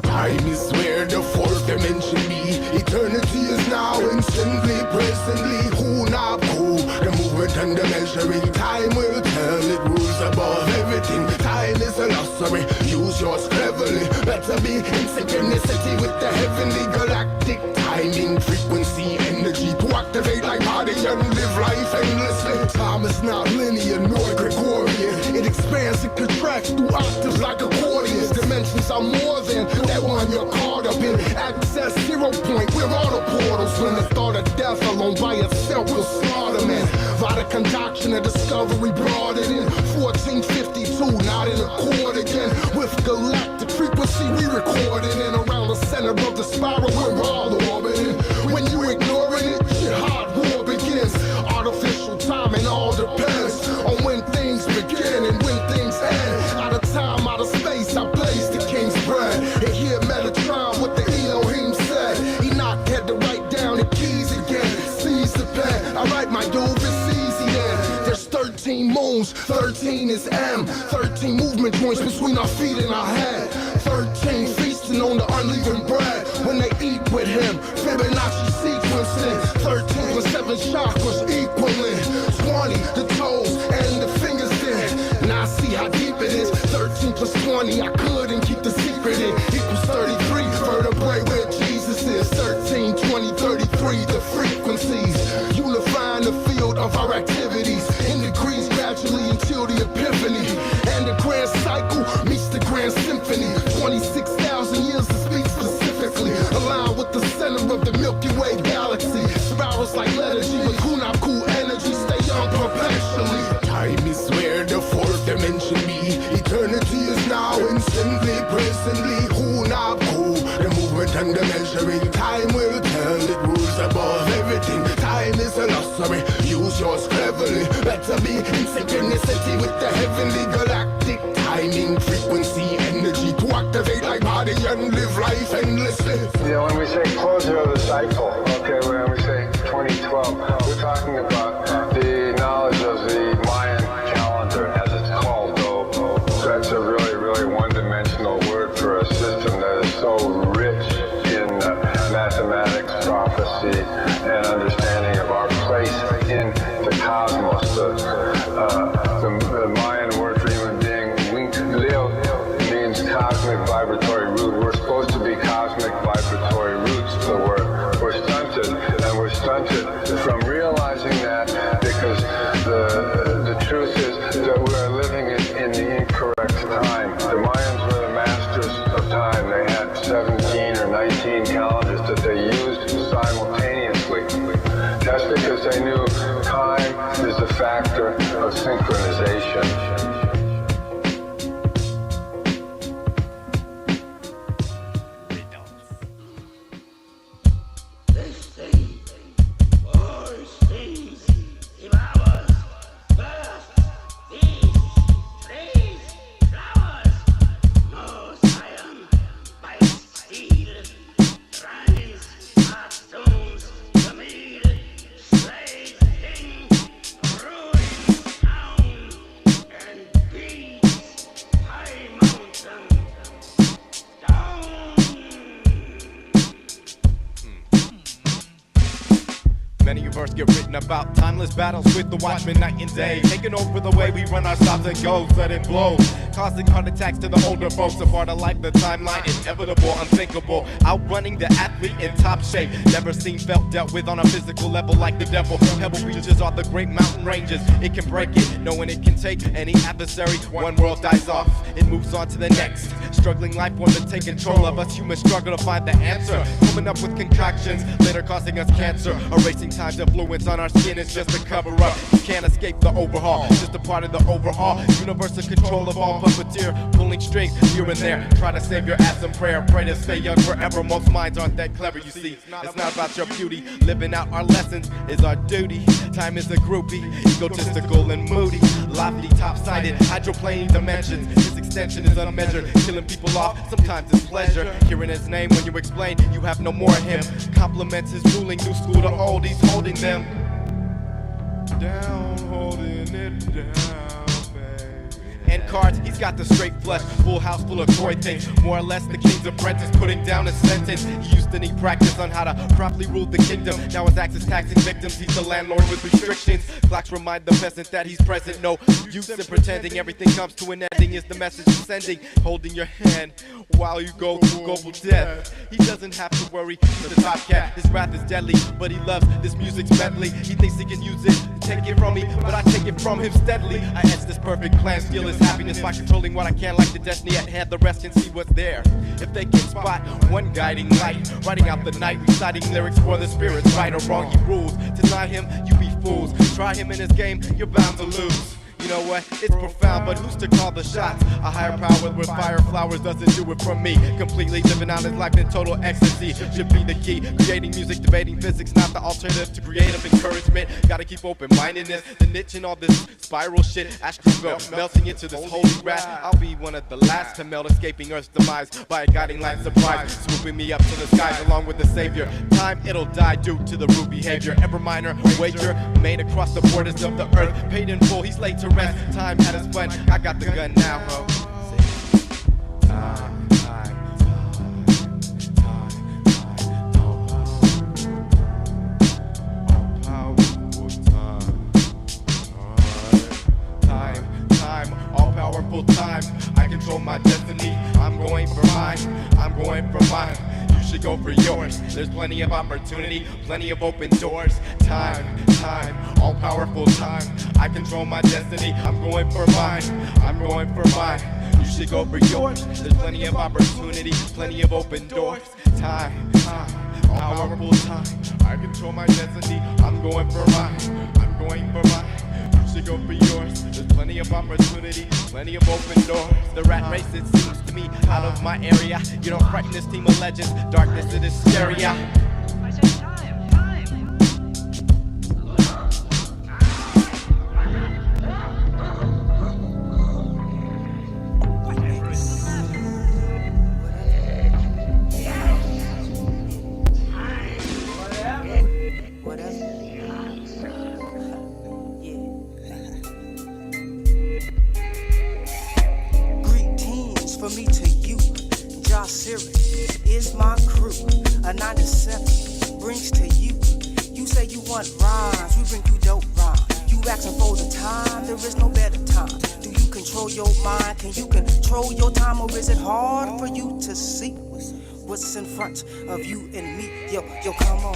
Time is where the fourth dimension be. Eternity is now, instantly, presently. Who not who? The movement and the measuring. Time will tell, it rules above everything. Time is a luxury, use yours cleverly. Better be in synchronicity with the heavenly galactic timing, frequency, energy to activate like body and live life endlessly. Time is not linear nor Gregorian. It expands and contracts through octaves like accordions. Dimensions are more than that one you're caught up in. Access 0 point, we're all the portals. When the thought of death alone by itself will slaughter man. By the concoction of discovery brought it in 1452, not in accord again with galactic frequency we recorded in. Around the center of the spiral we're all orbiting. When you ignoring it, your hard war begins. Artificial time and all depends on when things begin and when things end. Out of time, out of space, I blaze the king's bread. And hear Metatron what the Elohim said. Enoch had to write down the keys again. Seize the pen, I write my dude, it's easy then. There's 13 moons, 13 is M. 13 movement joints between our feet and our head. 13 feasting on the unleavened bread when they eat with him. Fibonacci sequencing. 13 plus 7 chakras equaling 20, the toes and the fingers then. Now I see how deep it is. 13 plus 20, I couldn't keep the secret in. Equals 33, vertebrae where Jesus is. 13, 20, 33, the frequencies. Unifying the field of our activities. In degrees gradually until the epiphany. And the grand cycle meets the grand symphony. 26,000 years to speak specifically. Aligned with the center of the Milky Way galaxy. Spirals like liturgy with cool energy. Stay young perpetually. Time is where the fourth dimension be. Eternity is now, instantly, presently. Who not who? The movement and the measuring. Time will tell, it rules above everything. Time is a luxury, use yours cleverly. Better be in synchronicity with the heavenly galactic timing, frequency, energy to activate like body and live life endlessly. Yeah, when we say closure of the cycle, okay, when we say 2012, we're talking about the knowledge of the Mayan calendar, as it's called, though. That's a really, really one-dimensional word for a system that is so rich in mathematics, prophecy, and understanding the incorrect time. The Mayans were the masters of time. They had 17 or 19 calendars that they used simultaneously. That's because they knew time is a factor of synchronization. Many verse get written about timeless battles with the watchmen night and day, taking over the way we run our stops and goes, let it blow, causing heart attacks to the older folks. A part of life, the timeline, inevitable, unthinkable, outrunning the athlete in top shape, never seen, felt, dealt with on a physical level like the devil. Pebble beaches are the great mountain ranges, it can break it, knowing it can take any adversary. One world dies off, it moves on to the next, struggling life wants to take control of us. Humans struggle to find the answer, coming up with concoctions, later causing us cancer. Erasing time's influence on our skin is just a cover up. You can't escape the overhaul, just a part of the overhaul. Universal control of all, puppeteer, pulling strings here and there. Try to save your ass in prayer, pray to stay young forever. Most minds aren't that clever, you see. It's not about your beauty, living out our lessons is our duty. Time is a groupie, egotistical and moody, lofty, top-sided, hydroplaning dimensions. His extension is unmeasured, killing people off, sometimes it's pleasure. Hearing his name when you explain, you have no more of him. Compliments his ruling, new school to old, he's holding them down, holding it down, baby. And cards, he's got the straight flesh, full house full of toy things. More or less the king's apprentice, putting down his sentence. He used to need practice on how to properly rule the kingdom. Now his axe is taxing victims, he's the landlord with restrictions. Clocks remind the peasant that he's present. No use in pretending everything comes to an ending is the message he's sending. Holding your hand while you go through global death. He doesn't have to worry, he's a top cat. His wrath is deadly, but he loves this music's medley. He thinks he can use it to take it from me, but I take it from him steadily. I etch this perfect plan, steal his happiness by controlling what I can, like the destiny at hand. The rest can see what's there. If they can spot one guiding light, writing out the night, reciting lyrics for the spirits. Right or wrong, he rules. Deny him, you be fools. Try him in his game, you're bound to lose. You know what? It's profound, but who's to call the shots? A higher power with fire flowers doesn't do it for me. Completely living out his life in total ecstasy should be the key. Creating music, debating physics, not the alternative to creative encouragement. Gotta keep open-mindedness, the niche and all this spiral shit. Astro melting into this holy rat. I'll be one of the last to melt, escaping Earth's demise by a guiding light surprise, swooping me up to the skies along with the savior. Time, it'll die due to the rude behavior. Ever minor wager made across the borders of the earth. Paid in full, he's late to rest. Time had his fun, I got the gun now, ho. All-powerful time, I control my destiny. I'm going for mine, I'm going for mine. You should go for yours. There's plenty of opportunity, plenty of open doors. Time, all-powerful time. I control my destiny. I'm going for mine, I'm going for mine. You should go for yours. There's plenty of opportunity, plenty of open doors. Time, all-powerful time. I control my destiny. I'm going for mine, I'm going for mine. You should go for yours. There's plenty of opportunity, plenty of open doors. The rat race, it seems to me, out of my area. You don't frighten this team of legends. Darkness, it is scary. For me to you, Josh Siri is my crew. A 9 to 7 brings to you. You say you want rhymes, we bring you dope rhymes. You asking for the time, there is no better time. Do you control your mind? Can you control your time, or is it hard for you to see what's in front of you and me. Yo, come on.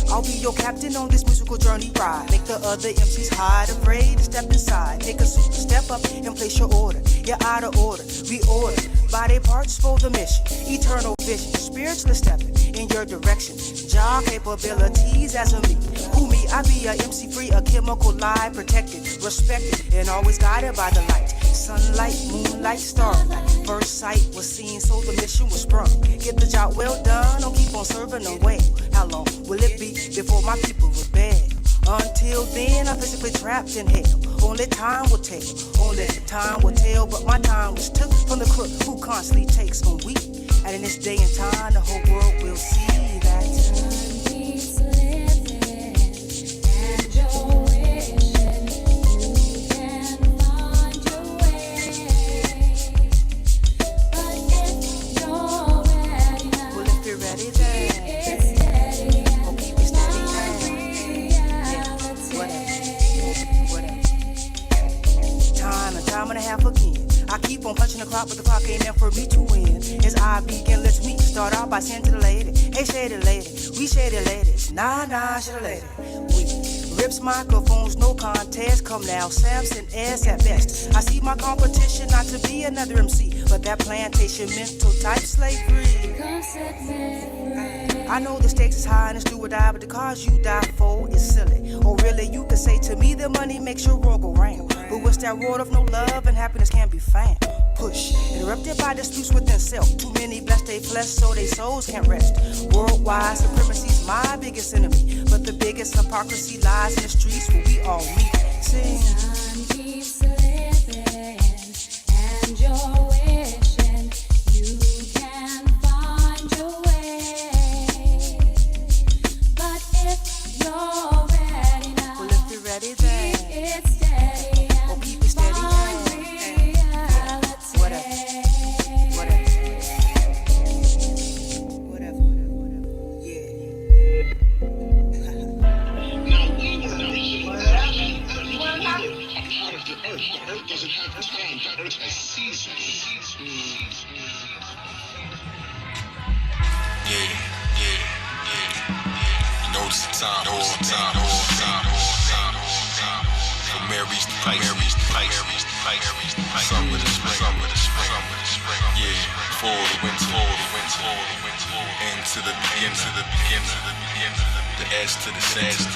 I'll be your captain on this musical journey ride. Make the other MCs hide, afraid to step inside. Take a suit, step up and place your order. You're out of order, reorder. Body parts for the mission. Eternal vision, spiritually stepping in your direction. Job capabilities as a me. Who me? I be a MC free, a chemical lie, protected, respected, and always guided by the light. Sunlight, moonlight, starlight. First sight was seen, so the mission was sprung. Get the job well done, don't keep on serving them well. How long will it be before my people rebel? Until then, I'm physically trapped in hell. Only time will tell, only time will tell. But my time was took from the crook who constantly takes from we. And in this day and time, the whole world will see that. I keep on punching the clock, but the clock ain't there for me to win. As I begin, let's me start out by saying to the lady, hey shady lady, we shady ladies, nah, shady lady. We rips microphones, no contest, come now, Samson S at best. I see my competition not to be another MC, but that plantation mental type slavery. I know the stakes is high and it's do or die, but the cause you die for is silly. Or really, you could say to me the money makes your world go round. But what's that world if no love and happiness can't be found? Push, interrupted by disputes within self. Too many blessed they flesh so they souls can't rest. Worldwide supremacy's my biggest enemy, but the biggest hypocrisy lies in the streets where we all meet. Sing. Time keeps living and you're wishing you can find your way. But if you're ready now, well, if you're ready then keep it steady and keep it steady find reality. Whatever. The earth doesn't have time. The earth has seasons. Yeah. You notice the time. From Mary's to Pikes. Summer to spring. Yeah, fall to winter. Into the beginning. The S to the S.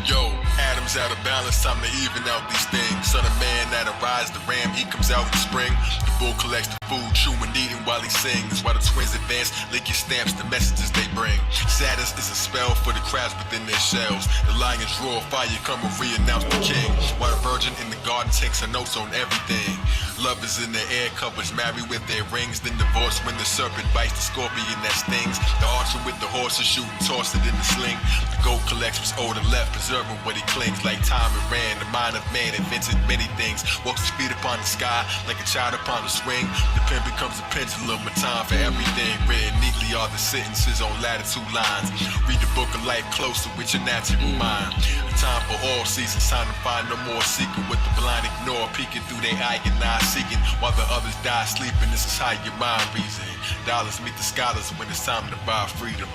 Yo, atoms out of balance, time to even out these things. Son of man that arise, the ram, he comes out in spring. The bull collects the food, chewing, eating while he sings. While the twins advance, lick your stamps, the messages they bring. Sadness is a spell for the crabs within their shells. The lions roar, fire come and re-announce the king. While the virgin in the garden takes her notes on everything. Love is in the air, couples marry with their rings. Then divorce when the serpent bites the scorpion that stings. The archer with the horses shooting, toss it in the sling. The goat collects what's owed and left, preserving what he clings. Like time it ran, the mind of man invented many things. Walks with speed upon the sky, like a child upon a swing. The pen becomes a pendulum, a time for everything. Read neatly are the sentences on latitude lines. Read the book of life closer with your natural mind. A time for all seasons, time to find no more seeking. What the blind ignore, peeking through their eye and eye seeking. While the others die sleeping, this is how your mind reason. Dollars meet the scholars when it's time to buy freedom.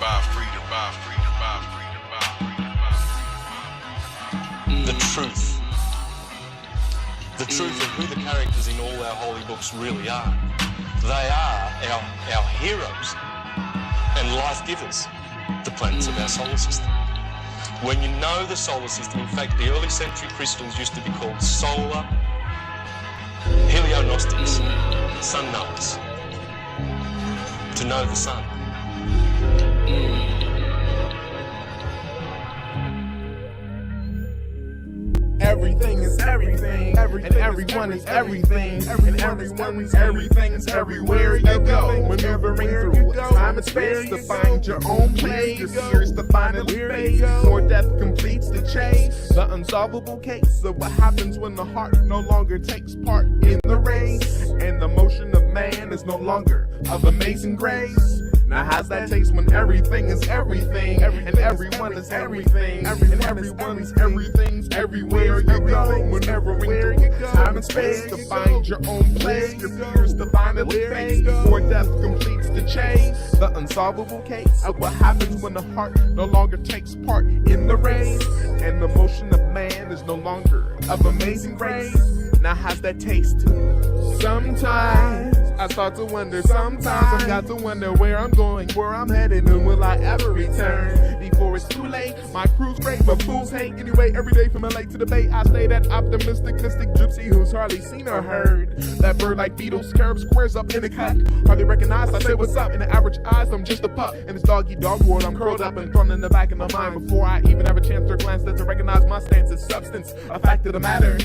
The truth. The truth of who the characters in all our holy books really are. They are our heroes and life givers, the planets of our solar system. When you know the solar system, in fact, the early century Christians used to be called solar heliognostics, sun knowers, to know the sun. Everything is everything, and everyone is everything, and everyone's everything's everywhere you go. Maneuvering through time and space to find your own place. Your years to finally face, or death completes the chase. The unsolvable case of what happens when the heart no longer takes part in the race, and the motion of man is no longer of amazing grace. Now how's that taste when everything is everything, and everyone is everything, and everyone's everything's everywhere you go. Whenever we do time and space to find your own place, your fears to finally face before death completes the chase. The unsolvable case of what happens when the heart no longer takes part in the race, and the motion of man is no longer of amazing grace. Now how's that taste? Sometimes I start to wonder, sometimes I've got to wonder where I'm going, where I'm headed, and will I ever return before it's too late? My crew's great, but fools hate. Anyway, every day from LA to the Bay, I stay that optimistic, mystic gypsy who's hardly seen or heard. That bird like beetles, scarab squares up in a cut. Hardly recognized, I say what's up. In the average eyes, I'm just a pup. In this dog-eat-dog world, I'm curled up and thrown in the back of my mind. Before I even have a chance to glance, to recognize my stance is substance, a fact of the matter.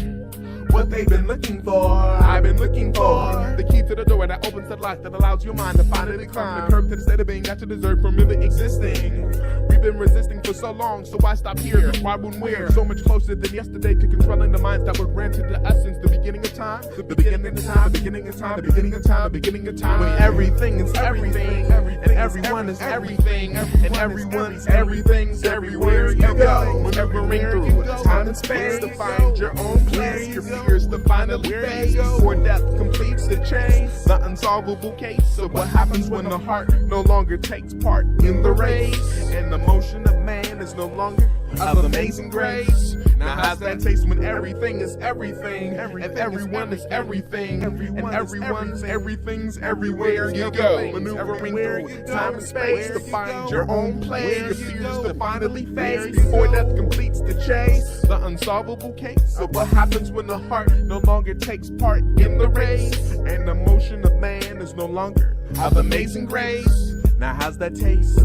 What they've been looking for, I've been looking for the key to the door that opens the lock that allows your mind to finally climb the curb to the state of being that you deserve from really existing. We've been resisting for so long, so why stop here? Why wouldn't we? So much closer than yesterday to controlling the minds that were granted to us since the beginning of time. The beginning of time, the beginning of time, the beginning of time, the beginning of time. When everything is everything, and everyone is everything, and everyone's everything's everywhere you go. Maneuvering through time and space to find your own place. Your fears to finally face before death completes the chase. The unsolvable case of what happens when the heart no longer takes part in the race, and the motion of man is no longer of amazing grace. Now how's that taste when everything is everything, and everyone is everything, and everyone's everything's everywhere you go. Maneuvering through time and space to find your own place. Your fears to finally face before death completes the chase. The unsolvable case of what happens when the heart no longer takes part in the race, and the motion of man is no longer of amazing grace. Now how's that taste?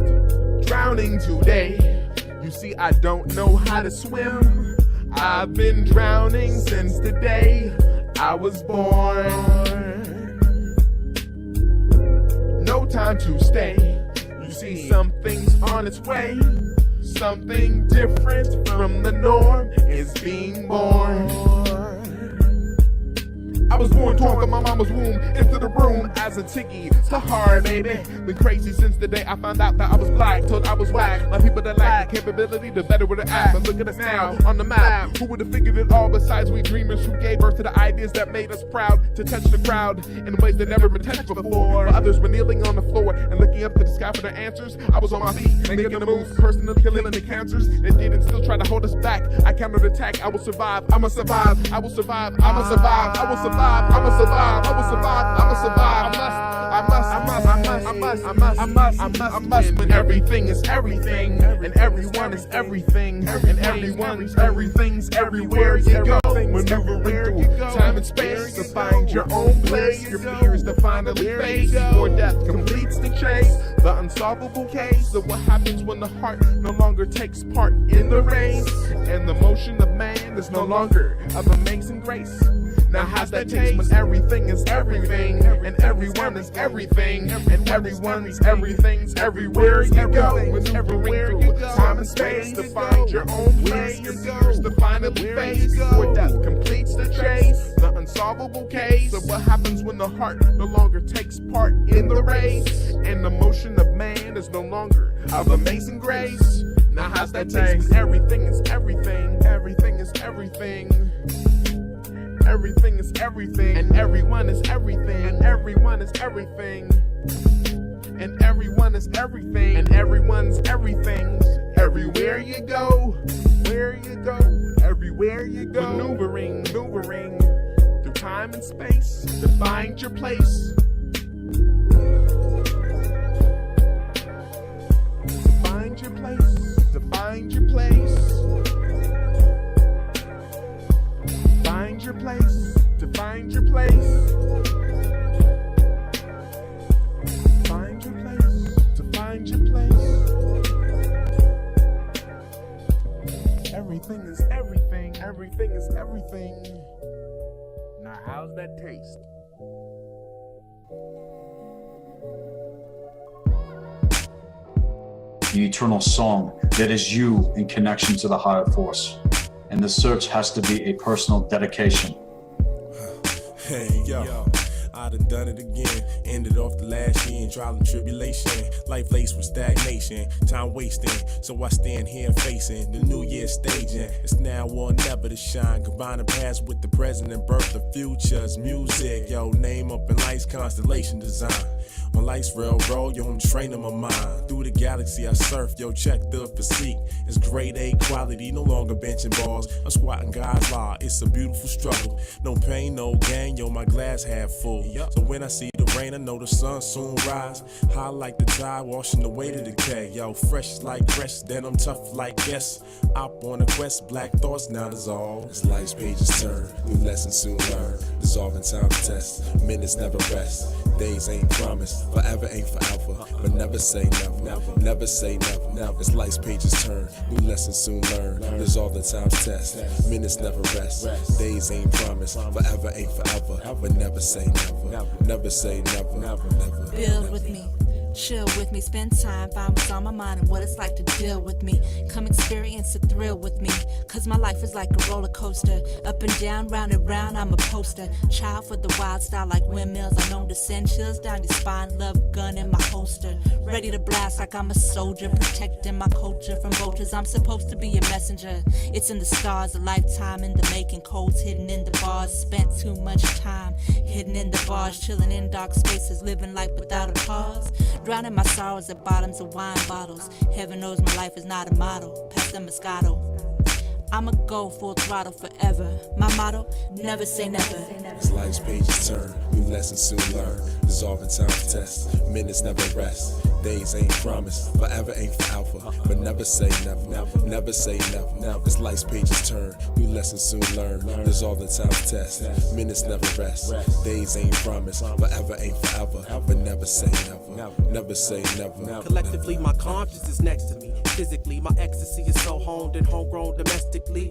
Drowning today. You see, I don't know how to swim. I've been drowning since the day I was born. No time to stay. You see, something's on its way. Something different from the norm is being born. I was born torn from my mama's womb into the room as a tiggy. So hard, baby. Been crazy since the day I found out that I was black. Told I was whack. My people that lack the capability to better with the act. But look at us now on the map. Who would have figured it all besides we dreamers who gave birth to the ideas that made us proud to touch the crowd in ways that never been touched before. While others were kneeling on the floor and looking up to the sky for their answers, I was on my feet making a move, personally killing the cancers that didn't still try to hold us back. I countered attack. I will survive. I'ma survive. I will survive. I'ma survive. I will survive. I'ma survive, I will survive, I'ma survive. I must. When everything is everything, and everyone is everything, and everyone's everything's everywhere you go. Maneuvering through time and space to find your own place. Your fears to finally face before death completes the chase. The unsolvable case of what happens when the heart no longer takes part in the race, and the motion of man is no longer of amazing grace. Now how's that taste when everything is everything, and everyone is everything, and everyone's everything's everywhere you go. Maneuvering through time and space to find your own place. Your fears to finally face before death completes the chase. The unsolvable case of what happens when the heart no longer takes part in the race, and the motion of man is no longer of amazing grace. Now how's that taste when everything is everything, everything is everything. Everything is everything, and everyone is everything, and everyone is everything, and everyone is everything, and everyone's everything. Everywhere you go, where you go, everywhere you go. Maneuvering through time and space to find your place. To find your place, to find your place. Find your place, to find your place. Find your place, to find your place. Everything is everything, everything is everything. Now how's that taste? The eternal song that is you in connection to the higher force. And the search has to be a personal dedication. Hey, yo. I done it again. Ended off the last year in trial and tribulation. Life laced with stagnation, time wasting. So I stand here facing the new year staging. It's now or never to shine. Combine the past with the present and birth the future's music. Yo, name up in lights, constellation design. On life's railroad, yo, I'm training my mind. Through the galaxy I surf, yo, check the physique. It's grade A quality, no longer benching balls. I'm squatting God's law, it's a beautiful struggle. No pain, no gain, yo, my glass half full. So when I see the rain, I know the sun soon rise. High like the tide, washing away the decay. Yo, fresh like fresh, then I'm tough like yes. Up on a quest, black thoughts now dissolve. As life's pages turn, new lessons soon learn. Dissolving time to test, minutes never rest. Days ain't promised, forever ain't forever. But never say never, never say never. As life's pages turn, new lessons soon learn. Dissolve the time's test, minutes never rest. Days ain't promised, forever ain't forever. But never say never, never say never, never. Build with me. Chill with me, spend time, find what's on my mind and what it's like to deal with me. Come experience the thrill with me, cause my life is like a roller coaster. Up and down, round and round, I'm a poster. Child for the wild style like windmills. I'm known to send chills down your spine, love gun in my holster. Ready to blast like I'm a soldier, protecting my culture from vultures. I'm supposed to be a messenger. It's in the stars, a lifetime in the making. Codes hidden in the bars, spent too much time hidden in the bars, chilling in dark spaces, living life without a pause. Drowning my sorrows at bottoms of wine bottles. Heaven knows my life is not a model. Pass the Moscato. I'ma go full throttle forever. My motto, never say never. As life's pages turn, new lessons soon learn. Dissolving time to test, minutes never rest. Days ain't promised, forever ain't forever. But never say never, never say never. As life's pages turn, new lessons soon learn. Dissolving time to test, minutes never rest. Days ain't promised, forever ain't forever. But never say never, never say never. Collectively, my conscience is next to me. Physically, my ecstasy is so honed and homegrown domestically.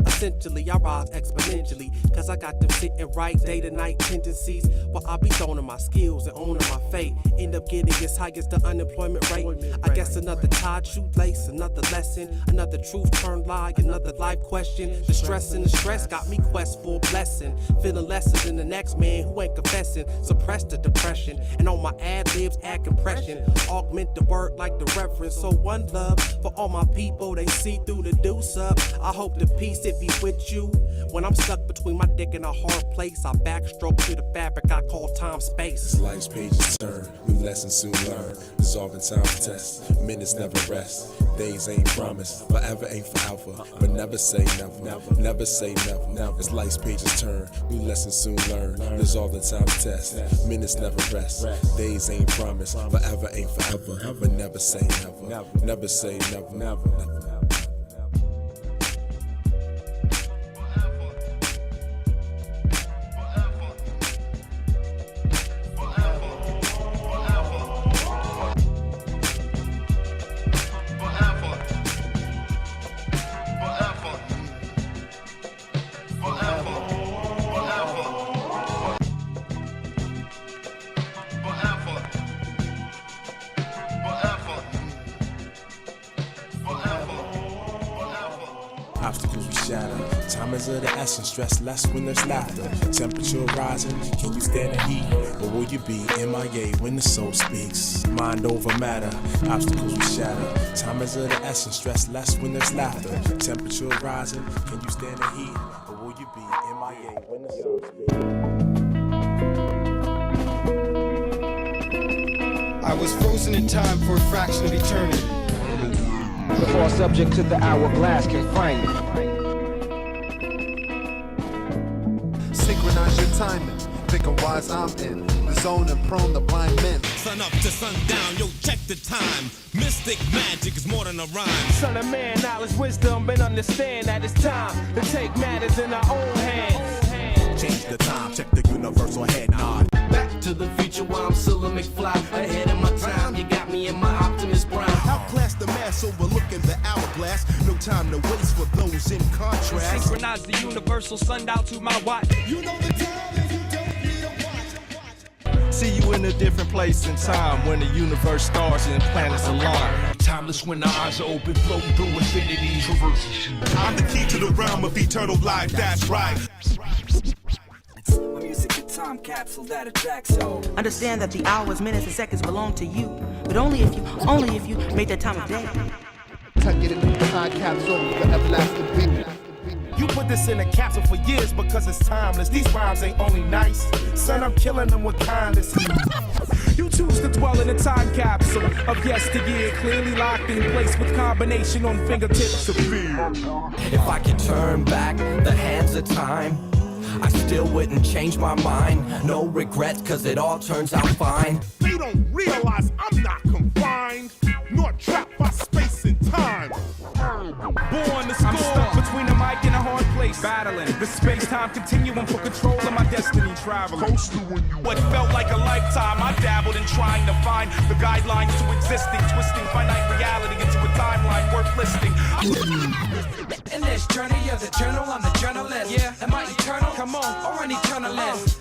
Essentially, I rise exponentially, cause I got them sitting right day to night tendencies. While I be zoning my skills and owning my fate, end up getting as high as the unemployment rate. I guess another Todd shoelace, another lesson, another truth turned lie, another life question. The stress and the stress got me quest for a blessing, feeling lesser than the next man who ain't confessing. Suppress the depression, and on my ad-libs add compression. Augment the word like the reference. So one love for all my people, they see through the deuce up. I hope the peace it be with you. When I'm stuck between my dick and a hard place, I backstroke to the fabric I call time space. As life's pages turn, new lessons soon learn. Dissolving time to test, minutes never rest. Days ain't promised, forever ain't forever. But never say never, never say never. As life's pages turn, new lessons soon learn. Dissolving time to test, minutes never rest. Days ain't promised, forever ain't forever. But never say never, never say never. Obstacles we shatter. Time is of the essence, stress less when there's laughter. Temperature rising, can you stand the heat? Or will you be MIA when the soul speaks? Mind over matter, obstacles we shatter. Time is of the essence, stress less when there's laughter. Temperature rising, can you stand the heat? Or will you be MIA when the soul speaks? I was frozen in time for a fraction of eternity. Before subject to the hourglass confinement. Synchronize your timing. Think of wise I'm in the zone and prone to blind men. Sun up to sundown, yo, check the time. Mystic magic is more than a rhyme. Son of man, knowledge, wisdom, and understand that it's time to take matters in our own hands. Change the time, check the universal head nod. Back to the future while I'm still a McFly. Ahead of my time, you got me in my Optimus Prime. Outclass the mass, overlooking the hourglass. No time to waste for those in contrast. Synchronize the universal sundial to my watch. You know the time if you don't need a watch. See you in a different place and time when the universe stars and planets align. Timeless when our eyes are open, floating through infinity. I'm the key to the realm of eternal life, that's right. Music and time capsule that attracts you. Understand that the hours, minutes, and seconds belong to you, but only if you make that time a day. Tuck it in the time capsule, the everlasting beat. You put this in a capsule for years because it's timeless. These rhymes ain't only nice, son, I'm killing them with kindness. You choose to dwell in a time capsule of yesteryear, clearly locked in place with combination on fingertips of fear. If I could turn back the hands of time, I still wouldn't change my mind. No regrets, cause it all turns out fine. You don't realize I'm not confined, nor trapped by space and time. Born to score. I'm stuck between a mic and a hard place, battling the space-time continuum for control of my destiny, traveling. What felt like a lifetime, I dabbled in trying to find the guidelines to existing, twisting finite reality into a timeline worth listing. In this journey of the journal, I'm the journalist. Yeah, am I eternal? Come on, or an eternalist?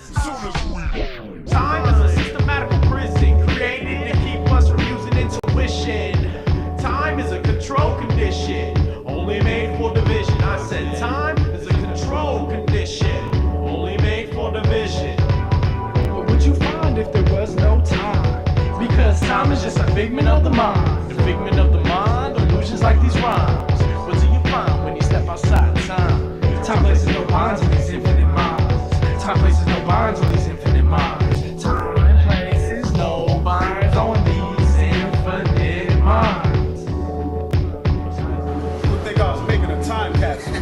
Time is a systematical prison created to keep us from using intuition. Time is a control condition, only made for division. I said time is a control condition, only made for division. What would you find if there was no time? Because time is just a figment of the mind. The figment of the mind, illusions like these rhymes. What do you find when you step outside time? Time places no bonds on these infinite minds. Time places no bonds on these infinite minds. Time places no bonds on these infinite minds. Time capsule.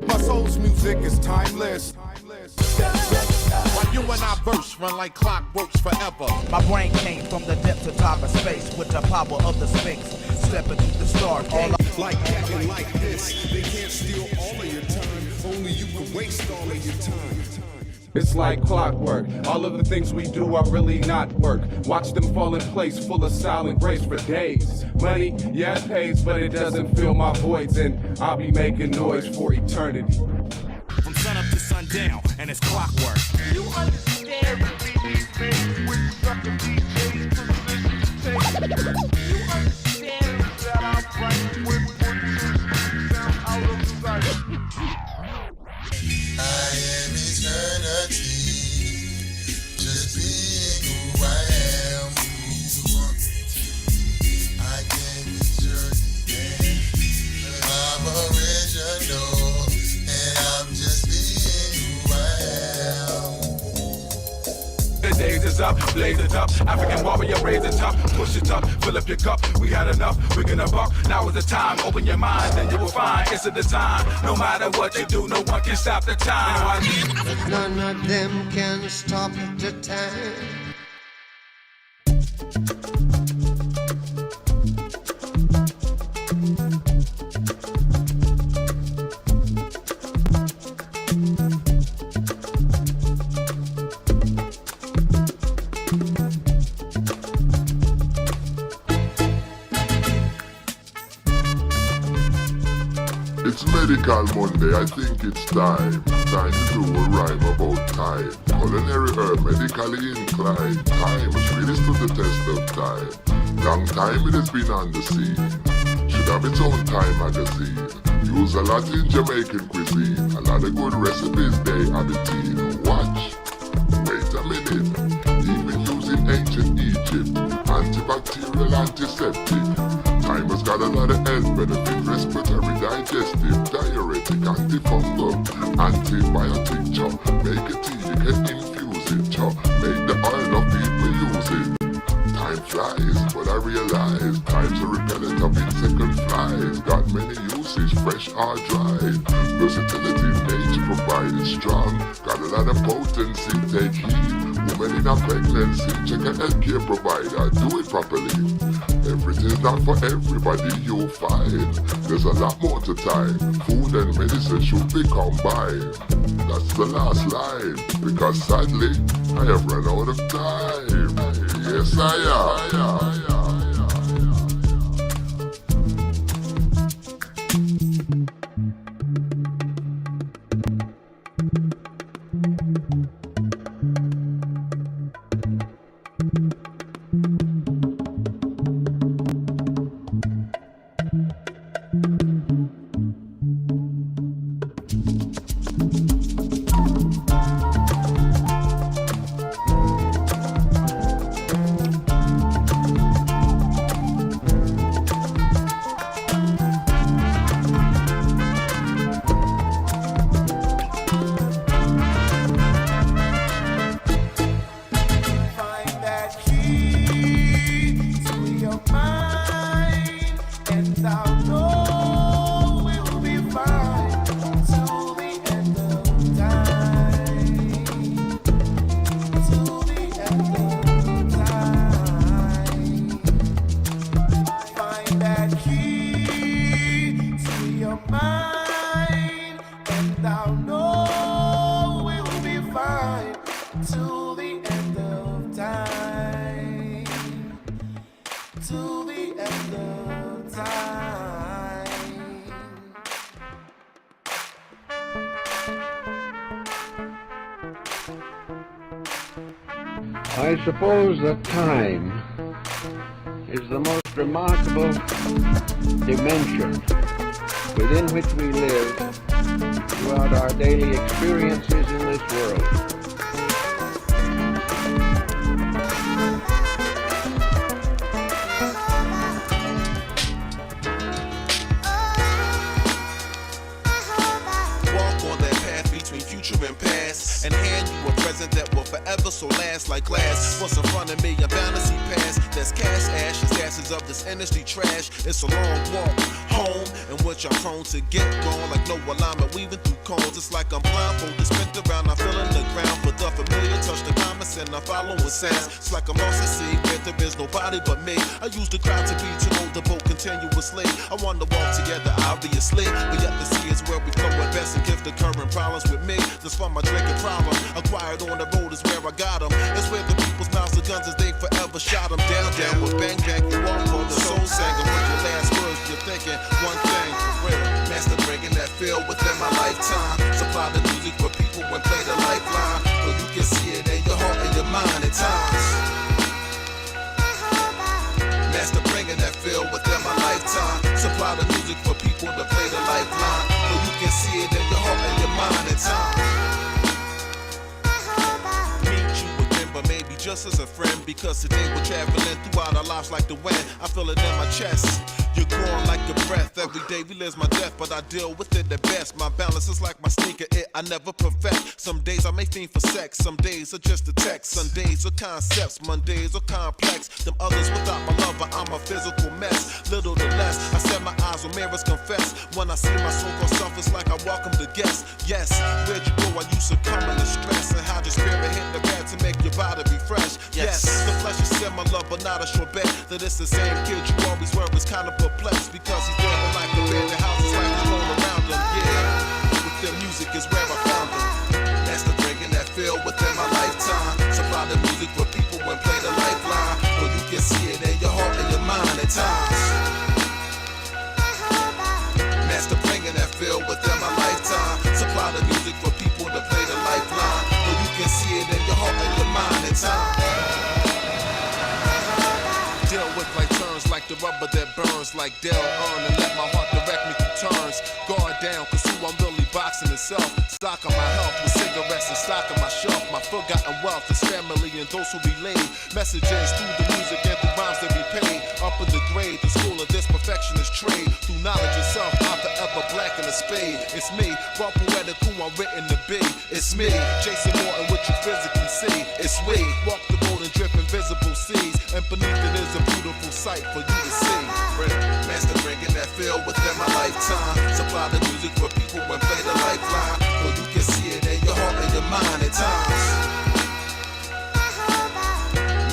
My soul's music is timeless. While you and I verse run like clockworks forever. My brain came from the depths of time and space with the power of the Sphinx. Stepping through the stargate. Like acting like this, they can't steal all of your time. Only you can waste all of your time. It's like clockwork. All of the things we do are really not work. Watch them fall in place, full of silent grace for days. Money, yeah, it pays, but it doesn't fill my voids, and I'll be making noise for eternity. From sun up to sundown, and it's clockwork. You understand when you got the DJ's position. You understand that I'm right when sound out of sight. I am eternity, just being who I am. I can't be just I'm original, and I'm just being who I am. The days is up, blaze it up. African warrior, raise it up, push it up, fill up your cup. We had enough, we're gonna buck. Now is the time, open your mind, then you will find it's a design. No matter what you do, no one can stop the time. None of them can stop the time. It's Medical Monday, I think it's time to do a rhyme about time. Culinary herb, medically inclined. Time has really stood the test of time. Long time it has been on the scene. Should have its own Time magazine. Use a lot in Jamaican cuisine. A lot of good recipes they have it in. Watch, wait a minute. Even using ancient Egypt. Antibacterial, antiseptic. Time has got a lot of health benefit, respiratory, digestive, diuretic, antifungal, antibiotic, make a tea, you can infuse it, make the oil of people use it. Time flies, but I realize time's a repellent of insect and flies, got many uses, fresh or dry, versatility, nature provided strong, got a lot of potency, take heed, woman in a pregnancy, check a healthcare provider, do it properly. Everything's not for everybody, you'll find there's a lot more to time. Food and medicine should be combined. That's the last line, because sadly, I have run out of time. Yes, I am. your mind, and I'll know we'll be fine till the end of time. Till the end of time. I suppose that time is the most remarkable dimension within which we live throughout our daily experiences in this world. And past, and hand you a present that will forever so last like glass. What's in front of me, a fantasy past. That's cash, ashes, gases of this industry trash. It's a long walk home, in which I'm prone to get gone like no alignment weaving through cones. It's like I'm blindfolded, spent around, I'm feeling the ground. But the familiar touch the common sense, I'm following sounds. It's like I'm lost at sea, where there is nobody but me. I use the crowd to hold the boat continuously. I want to walk together, obviously, but yet the sea is where we flow at best and give the current problems with me. Just from my drinking problem, acquired on the road is where I got them. It's where the people's mouths are guns as they forever shot them down. Down with bang bang, you walk for the soul singer. With your last words, you're thinking one thing for real. Master bringing that feel within my lifetime. Supply the music for people and play the lifeline. But you can see it in your heart and your mind at times. Master bringing that feel within my lifetime. Supply the music for people to play the lifeline. But you can see it in your heart and your mind at times. But maybe just as a friend, because today we're traveling throughout our lives like the wind. I feel it in my chest. You're growing like a breath. Every day relives my death, but I deal with it at best. My balance is like my sneaker, it I never perfect. Some days I may fiend for sex, some days are just a text. Some days are concepts, Mondays are complex. Them others without my lover, I'm a physical mess. Little to less, I set my eyes on mirrors, confess. When I see my so-called self, it's like I welcome the guest. Yes, where'd you go? Are you succumbing to stress? And how your spirit hit the pad to make your body refresh? Yes, the flesh is similar, but not a sure bet that it's the same kid you always were. Is kind of perplexed because he's doing like the bed, the house is like the roll around him. Yeah, with their music is where I found him. That's the bringing that feel within my lifetime. Supply the music for people and play the lifeline. But you can see it in your heart and your mind at times. Master bringing that feel within my lifetime. Supply the music for people to play the lifeline. But you can see it in your heart and your mind at times. Deal with my turns like the rubber that burns like Dell Earn and let my heart direct me through turns. Guard down, cause who I'm really boxing itself. Stock on my health with cigarettes and stock on my shelf. My forgotten wealth is family and those who relay messages through the music and through rhymes that we pay. Up in the grade, the school of this perfection is trade. Through knowledge itself, I'm forever black in a spade. It's me, raw poetic who I'm written to be. It's me, Jason Morton, what you physically see. It's we, walk the road and drip invisible seas. And beneath it is a beautiful sight for you to see. Master bringing that feel within my lifetime. Supply the music for people and play the lifeline. But you can see it in your heart and your mind at times.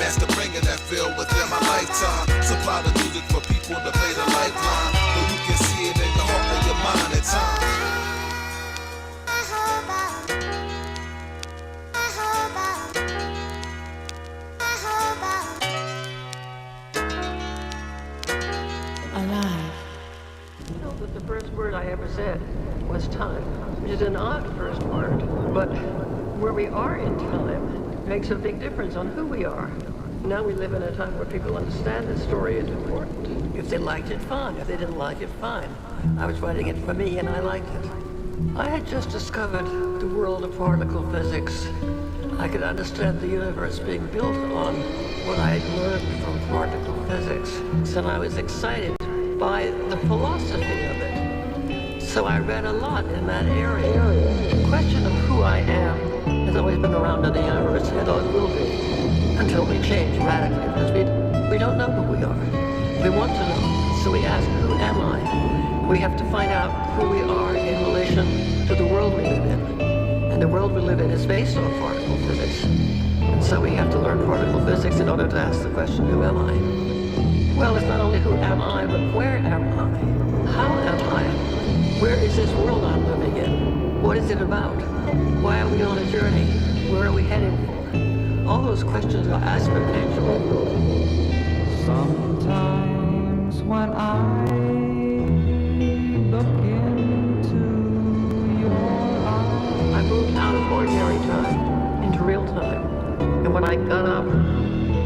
Master bringing that feel within my lifetime. Supply the music for people to play the lifeline. But you can see it in your heart and your mind at times. The first word I ever said was time, which is an odd first word, but where we are in time makes a big difference on who we are. Now we live in a time where people understand that story is important. If they liked it, fine. If they didn't like it, fine. I was writing it for me and I liked it. I had just discovered the world of particle physics. I could understand the universe being built on what I had learned from particle physics. So I was excited by the philosophy of it. So I read a lot in that area. The question of who I am has always been around in the universe, and it always will be, until we change radically, because we don't know who we are. We want to know, so we ask, who am I? We have to find out who we are in relation to the world we live in. And the world we live in is based on particle physics. And so we have to learn particle physics in order to ask the question, who am I? Well, it's not only who am I, but where am I? How am I? is this world I'm living in? What is it about? Why are we on a journey? Where are we heading for? All those questions are asked perpetually. Sometimes when I look into your eyes, I moved out of ordinary time into real time. And when I got up,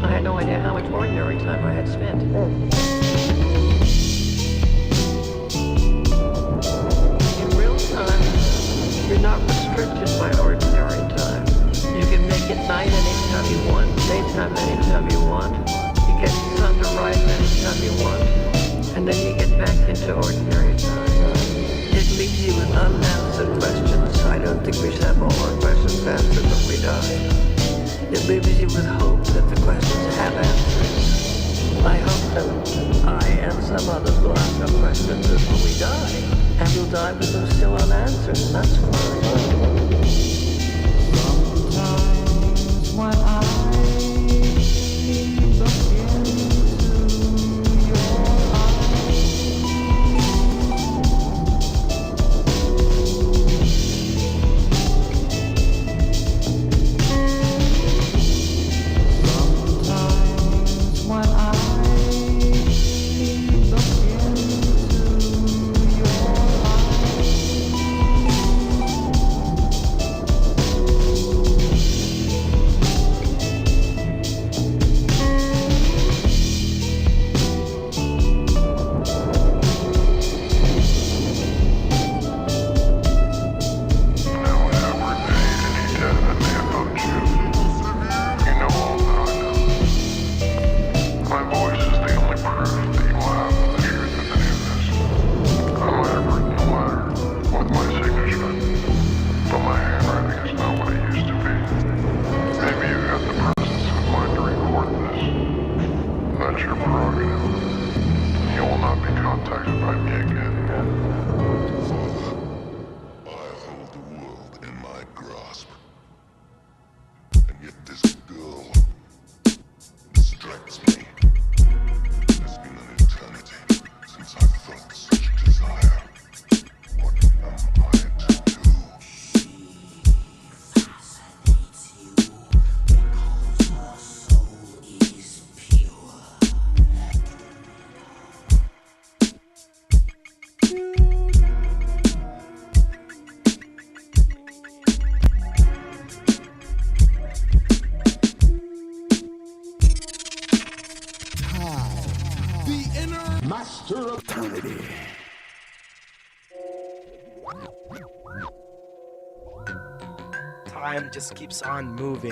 I had no idea how much ordinary time I had spent. In real time, you're not restricted by ordinary time. You can make it night anytime you want, daytime anytime you want. You get the sun to rise anytime you want. And then you get back into ordinary time. It leaves you with unanswered questions. I don't think we should have all our questions answered when we die. It leaves you with hope that the questions have answers. I hope that I and some others will ask our questions when we die. And we'll die with them still unanswered, and that's fine. sometimes when I look into your eyes, sometimes when I Time just keeps on moving.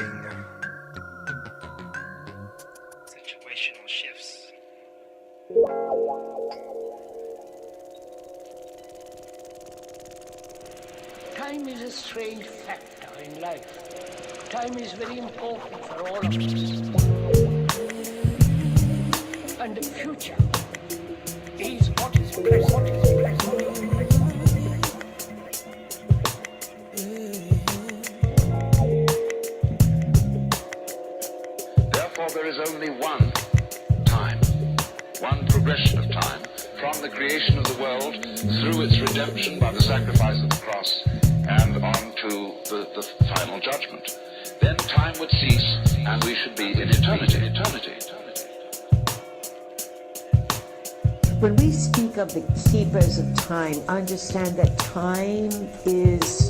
Situational shifts. Time is a strange factor in life. Time is very important for all of us. And the future is what is present. There is only one time, one progression of time, from the creation of the world through its redemption by the sacrifice of the cross and on to the final judgment. Then time would cease and we should be in eternity. When we speak of the keepers of time, understand that time is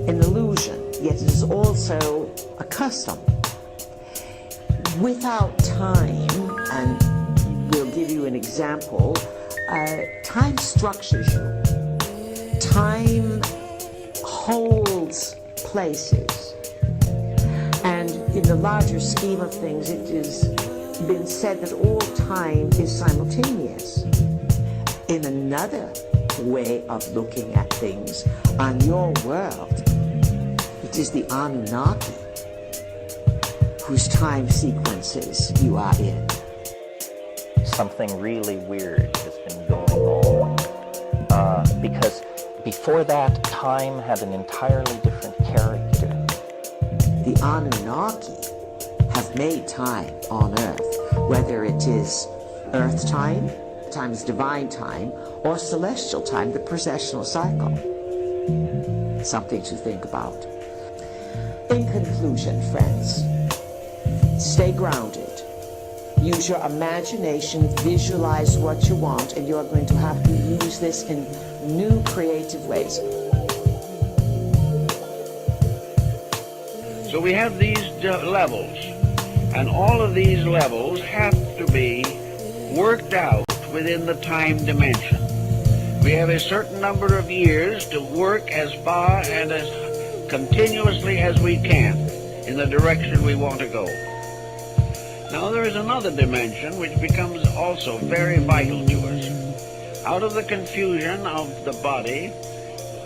an illusion, yet it is also a custom. Without time, and we'll give you an example, time structures you. Time holds places. And in the larger scheme of things, it has been said that all time is simultaneous. In another way of looking at things, on your world, it is the Anunnaki whose time sequences you are in. Something really weird has been going on. Because before that, time had an entirely different character. The Anunnaki have made time on Earth, whether it is Earth time, time as divine time or celestial time, the precessional cycle. Something to think about. In conclusion, friends, stay grounded. Use your imagination, visualize what you want, and you're going to have to use this in new creative ways. So we have these levels, and all of these levels have to be worked out within the time dimension. We have a certain number of years to work as far and as continuously as we can in the direction we want to go. Now there is another dimension which becomes also very vital to us. Out of the confusion of the body,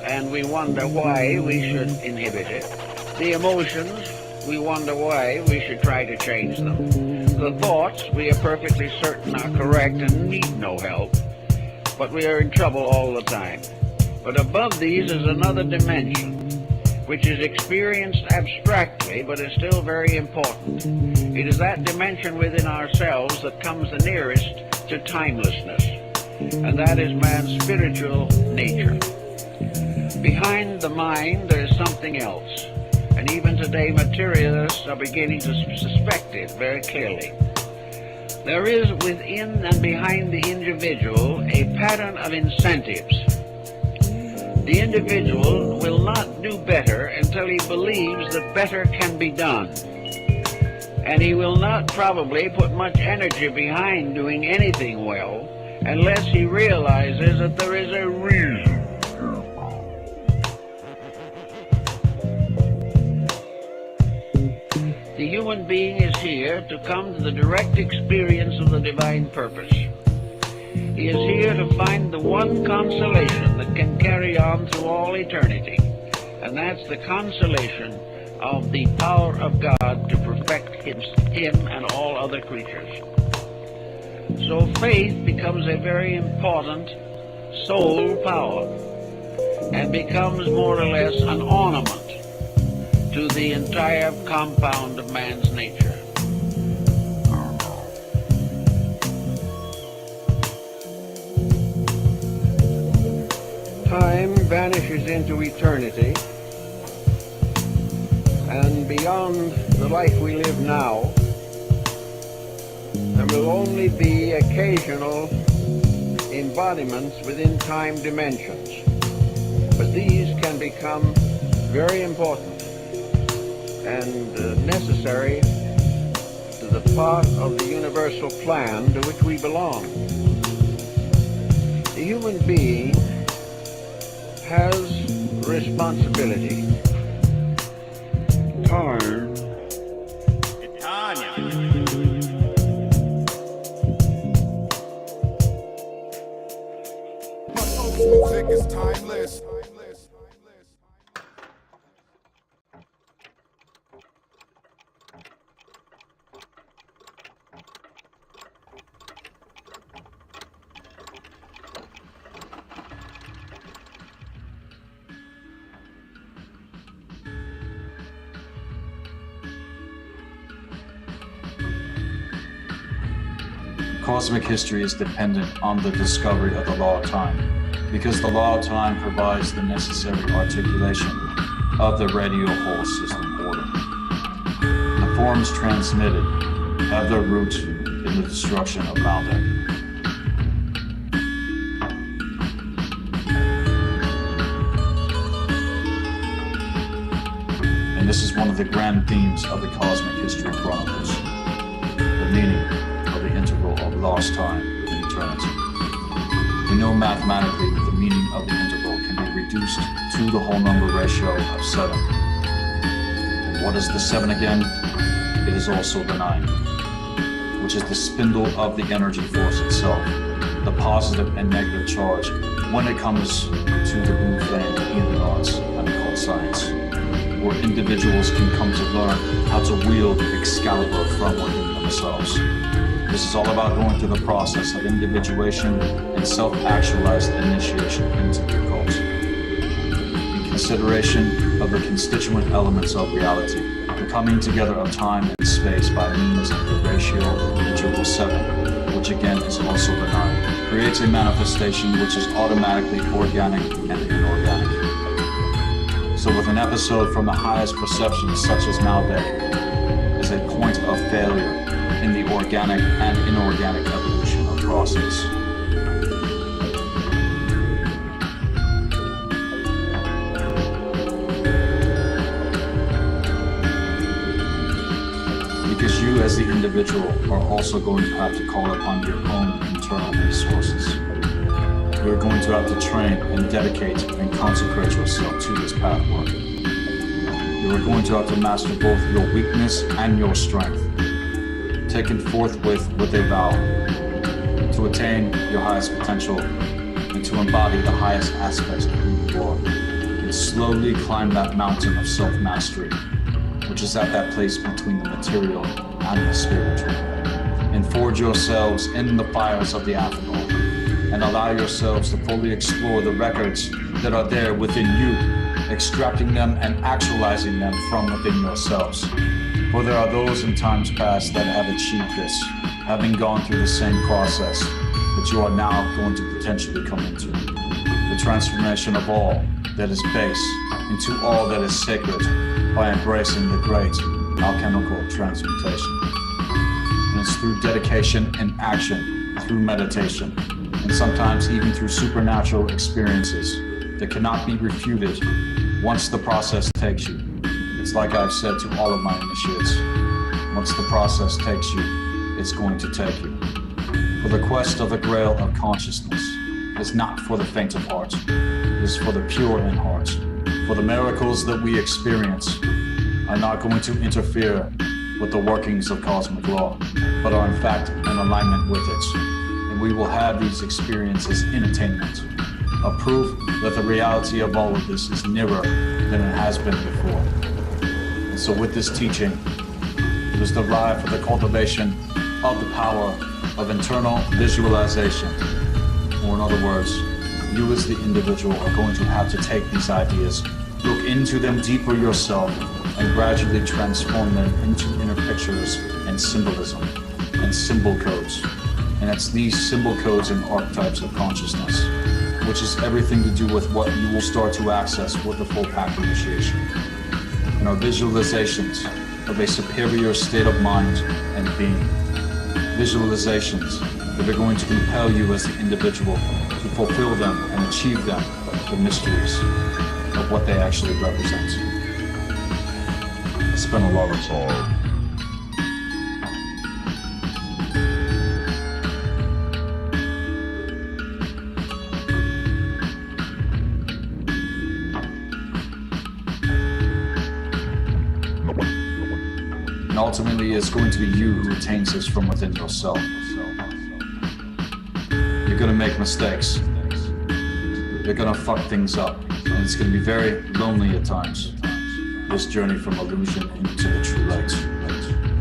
and we wonder why we should inhibit it. The emotions, we wonder why we should try to change them. The thoughts, we are perfectly certain are correct and need no help, but we are in trouble all the time. But above these is another dimension, which is experienced abstractly, but is still very important. It is that dimension within ourselves that comes the nearest to timelessness, and that is man's spiritual nature. Behind the mind, there is something else, and even today materialists are beginning to suspect it very clearly. There is within and behind the individual a pattern of incentives. The individual will not do better until he believes that better can be done. And he will not probably put much energy behind doing anything well unless he realizes that there is a reason. The human being is here to come to the direct experience of the divine purpose. He is here to find the one consolation that can carry on through all eternity, and that's the consolation of the power of God to perfect him and all other creatures. So faith becomes a very important soul power and becomes more or less an ornament to the entire compound of man's nature. Time vanishes into eternity, and beyond the life we live now, there will only be occasional embodiments within time dimensions. But these can become very important and necessary to the part of the universal plan to which we belong. The human being has responsibility. Time. Music is timeless. Cosmic history is dependent on the discovery of the law of time, because the law of time provides the necessary articulation of the radio whole system order. The forms transmitted have their roots in the destruction of Maldek. And this is one of the grand themes of the Cosmic History Chronicles, the meaning of the integral of lost time and eternity. We know mathematically that the meaning of the integral can be reduced to the whole number ratio of 7. And what is the 7 again? It is also the 9, which is the spindle of the energy force itself, the positive and negative charge when it comes to the blue flame in the arts and called science, where individuals can come to learn how to wield Excalibur from within themselves. This is all about going through the process of individuation and self-actualized initiation into the occult. In consideration of the constituent elements of reality, the coming together of time and space by means of the ratio integral 7, which again is also the 9. creates a manifestation which is automatically organic and inorganic. So with an episode from the highest perception such as Maldek is a point of failure in the organic and inorganic evolution of process. Because you as the individual are also going to have to call upon your own internal resources. You're going to have to train and dedicate and consecrate yourself to this pathwork. You are going to have to master both your weakness and your strength, taken forthwith with a vow to attain your highest potential and to embody the highest aspects of who you are, and slowly climb that mountain of self-mastery, which is at that place between the material and the spiritual, and forge yourselves in the fires of the athanor, and allow yourselves to fully explore the records that are there within you, extracting them and actualizing them from within yourselves. For there are those in times past that have achieved this, having gone through the same process that you are now going to potentially come into. The transformation of all that is base into all that is sacred by embracing the great alchemical transmutation. And it's through dedication and action, through meditation, and sometimes even through supernatural experiences that cannot be refuted once the process takes you. It's like I've said to all of my initiates, once the process takes you, it's going to take you. For the quest of the grail of consciousness is not for the faint of heart, it is for the pure in heart. For the miracles that we experience are not going to interfere with the workings of cosmic law, but are in fact in alignment with it. And we will have these experiences in attainment, a proof that the reality of all of this is nearer than it has been before. And so with this teaching, it is derived for the cultivation of the power of internal visualization. Or in other words, you as the individual are going to have to take these ideas, look into them deeper yourself, and gradually transform them into inner pictures and symbolism and symbol codes. And it's these symbol codes and archetypes of consciousness, which is everything to do with what you will start to access with the full pack initiation. And our visualizations of a superior state of mind and being. Visualizations that are going to compel you as the individual to fulfill them and achieve them, the mysteries of what they actually represent. I spent a lot of time. And ultimately, it's going to be you who attains this from within yourself. You're going to make mistakes. You're going to fuck things up. And it's going to be very lonely at times. This journey from illusion into the true light.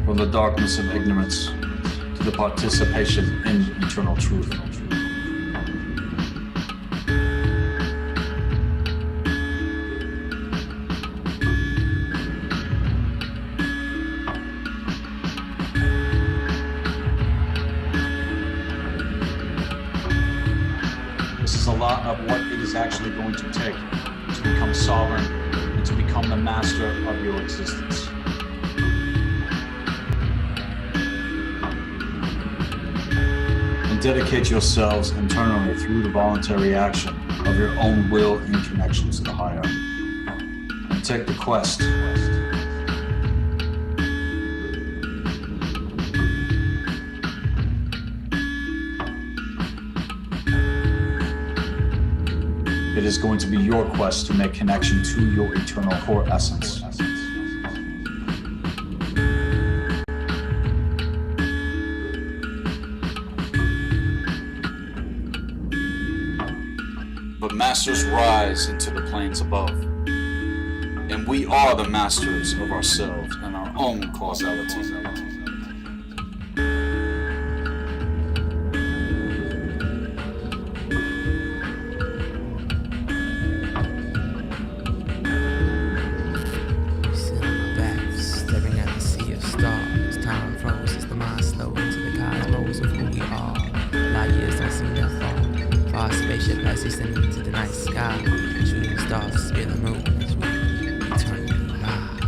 From the darkness of ignorance to the participation in eternal truth. Of what it is actually going to take to become sovereign and to become the master of your existence. And dedicate yourselves internally through the voluntary action of your own will in connection to the higher. And take the quest. It is going to be your quest to make connection to your eternal core essence. But masters rise into the planes above, and we are the masters of ourselves and our own causality. Light years don't seem that far. stars spin the moon as we turn the light.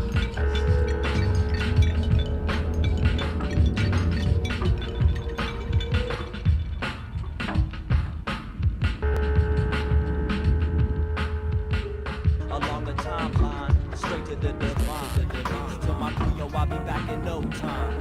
Along the timeline, straight to the divine. To my Creole, I'll be back in no time.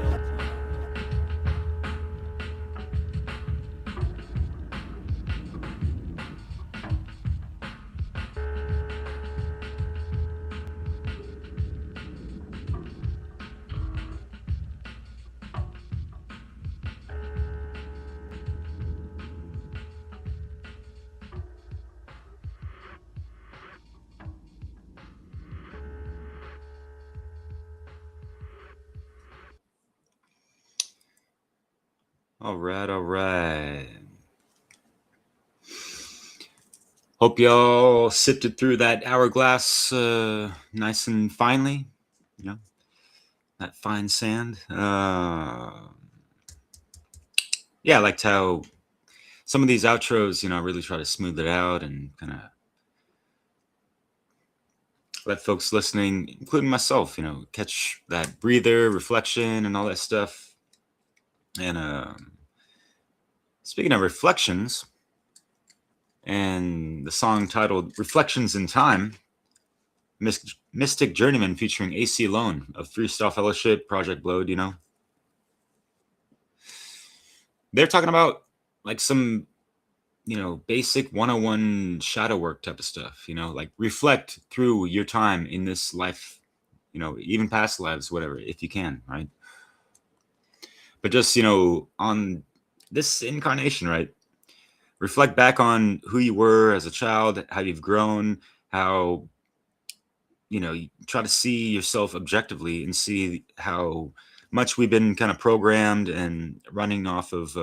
All right. Hope y'all sifted through that hourglass nice and finely, you know, that fine sand. Yeah, I liked how some of these outros, you know, really try to smooth it out and kind of let folks listening, including myself, you know, catch that breather, reflection, and all that stuff. And speaking of reflections, and the song titled Reflections in Time, Mystic Journeyman featuring AC Lone of Freestyle Fellowship, Project Blowed, you know. They're talking about like some, you know, basic 101 shadow work type of stuff, you know, like reflect through your time in this life, you know, even past lives, whatever, if you can, right? But just, you know, on this incarnation, right? Reflect back on who you were as a child, how you've grown, how, you know, you try to see yourself objectively and see how much we've been kind of programmed and running off of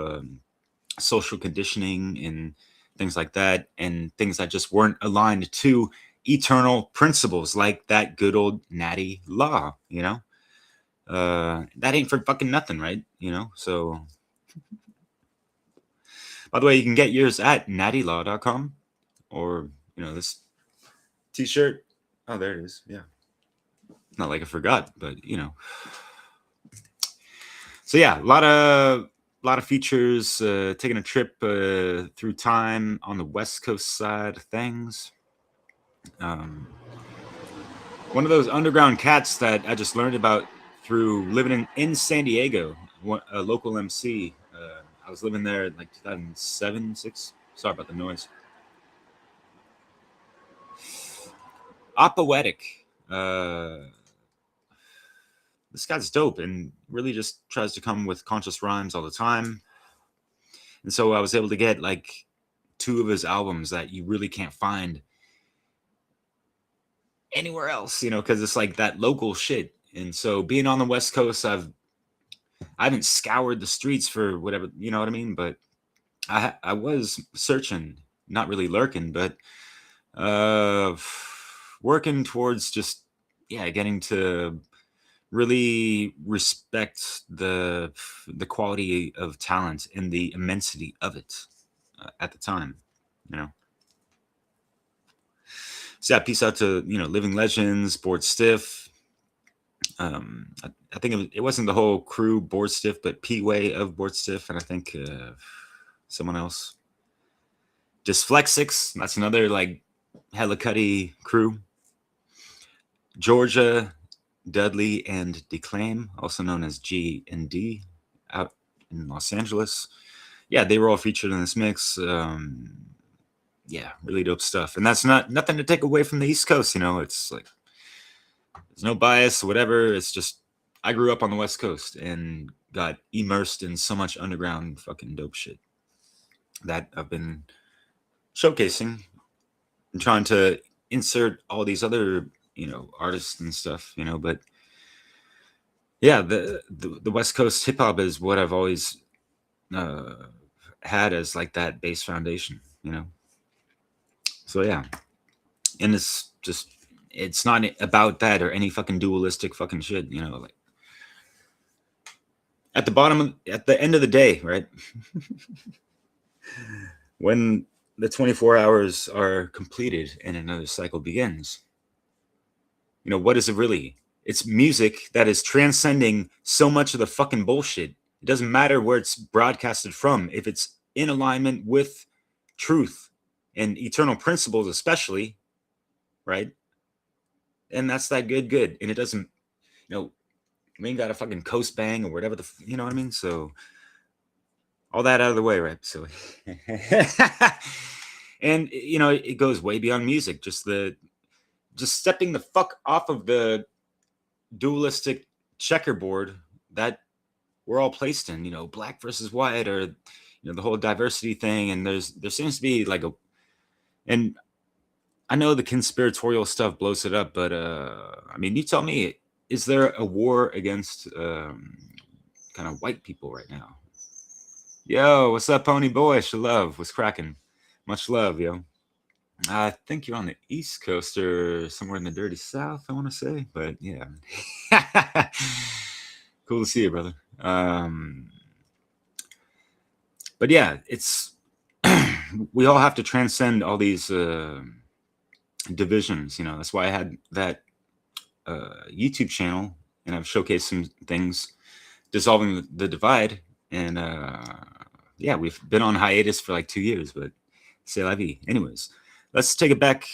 social conditioning and things like that, and things that just weren't aligned to eternal principles like that good old natty law, you know? That ain't for fucking nothing, right? You know, so... By the way, you can get yours at nattylaw.com, or, you know, this t-shirt. Oh, there it is. Yeah. Not like I forgot, but, you know. So yeah, a lot of features, taking a trip through time on the West Coast side of things. One of those underground cats that I just learned about through living in San Diego, a local MC. I was living there in like 2007, 6. Sorry about the noise. Apoetic. This guy's dope and really just tries to come with conscious rhymes all the time. And so I was able to get like 2 of his albums that you really can't find anywhere else, you know, because it's like that local shit. And so being on the West Coast, I haven't scoured the streets for whatever, you know what I mean? But I was searching, not really lurking, but working towards just, yeah, getting to really respect the quality of talent and the immensity of it at the time, you know. So yeah, peace out to, you know, Living Legends, Board Stiff. I think it wasn't the whole crew Board Stiff, but P-Way of Board Stiff, and I think someone else. Dysflexics, that's another like Hellicuddy crew. Georgia, Dudley, and Declaim, also known as G and D, out in Los Angeles. Yeah, they were all featured in this mix. Yeah, really dope stuff. And that's nothing to take away from the East Coast, you know. It's like there's no bias or whatever. It's just I grew up on the West Coast and got immersed in so much underground fucking dope shit that I've been showcasing and trying to insert all these other, you know, artists and stuff, you know. But yeah, the West Coast hip hop is what I've always had as like that base foundation, you know. So yeah, and it's not about that or any fucking dualistic fucking shit, you know. Like at the end of the day, right? When the 24 hours are completed and another cycle begins. You know, what is it really? It's music that is transcending so much of the fucking bullshit. It doesn't matter where it's broadcasted from. If it's in alignment with truth and eternal principles, especially, right? And that's that good. And it doesn't, you know, we ain't got a fucking coast bang or whatever you know what I mean? So all that out of the way, right? So, and you know, it goes way beyond music. Just stepping the fuck off of the dualistic checkerboard that we're all placed in, you know, black versus white, or, you know, the whole diversity thing. And there seems to be like and I know the conspiratorial stuff blows it up, but I mean, you tell me, is there a war against kind of white people right now? Yo, what's up, Pony Boy? Love, what's cracking? Much love, yo. I think you're on the East Coast or somewhere in the dirty South, I want to say, but yeah. Cool to see you, brother. But yeah, it's we all have to transcend all these divisions. You know, that's why I had that YouTube channel, and I've showcased some things, dissolving the divide. And yeah, we've been on hiatus for like 2 years, but c'est la vie. Anyways, let's take it back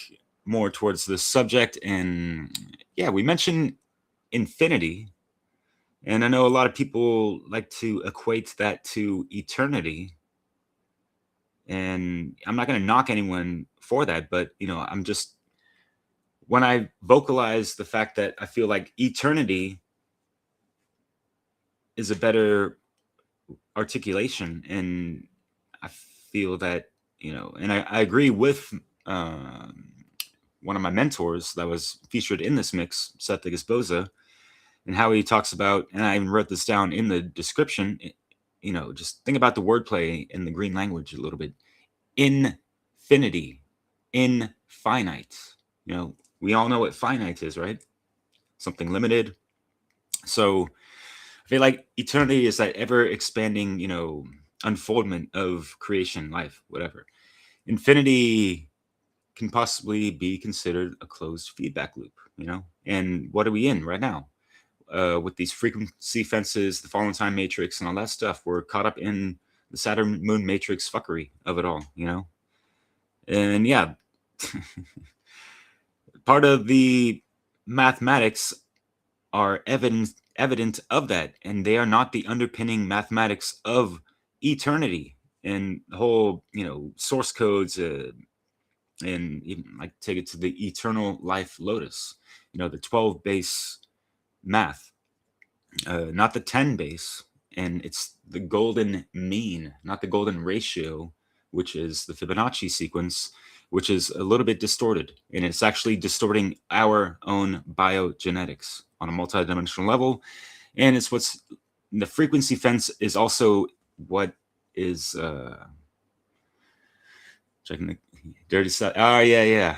more towards the subject. And yeah, we mentioned infinity. And I know a lot of people like to equate that to eternity. And I'm not going to knock anyone for that, but, you know, I'm just, when I vocalize the fact that I feel like eternity is a better articulation, and I feel that, you know, and I agree with one of my mentors that was featured in this mix, Seth Esposa, and how he talks about, and I even wrote this down in the description, you know, just think about the wordplay in the green language a little bit. Infinity, infinite. You know, we all know what finite is, right? Something limited. So I feel like eternity is that ever expanding, you know, unfoldment of creation, life, whatever. Infinity can possibly be considered a closed feedback loop, you know? And what are we in right now? With these frequency fences, the fallen time matrix, and all that stuff, we're caught up in the Saturn moon matrix fuckery of it all, you know? And yeah, part of the mathematics are evident of that, and they are not the underpinning mathematics of eternity and the whole, you know, source codes, and even like take it to the eternal life lotus, you know, the 12 base math, not the 10 base, and it's the golden mean, not the golden ratio, which is the Fibonacci sequence, which is a little bit distorted, and it's actually distorting our own biogenetics on a multidimensional level. And it's what's the frequency fence is also what is checking the dirty side. Oh yeah.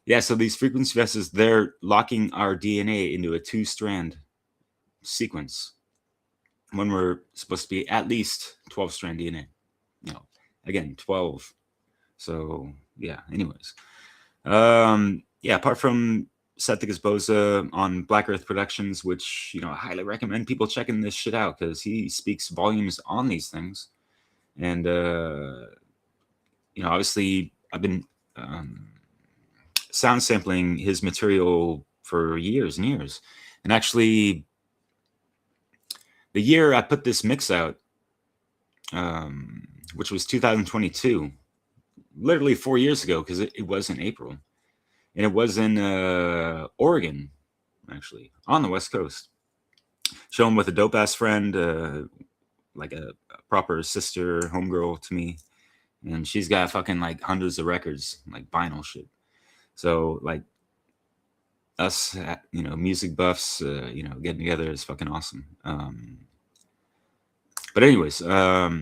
Yeah, so these frequency fences, they're locking our DNA into a 2-strand sequence when we're supposed to be at least 12-strand DNA. You know, again, 12. So yeah, anyways. Yeah, apart from Seth Esposa on Black Earth Productions, which, you know, I highly recommend people checking this shit out, because he speaks volumes on these things. And you know, obviously I've been sound sampling his material for years and years. And actually, the year I put this mix out, which was 2022, literally 4 years ago, because it was in April. And it was in Oregon, actually, on the West Coast. Showing with a dope-ass friend, like a proper sister, homegirl to me. And she's got fucking like hundreds of records, like vinyl shit. So like us, you know, music buffs, you know, getting together is fucking awesome. But anyways, I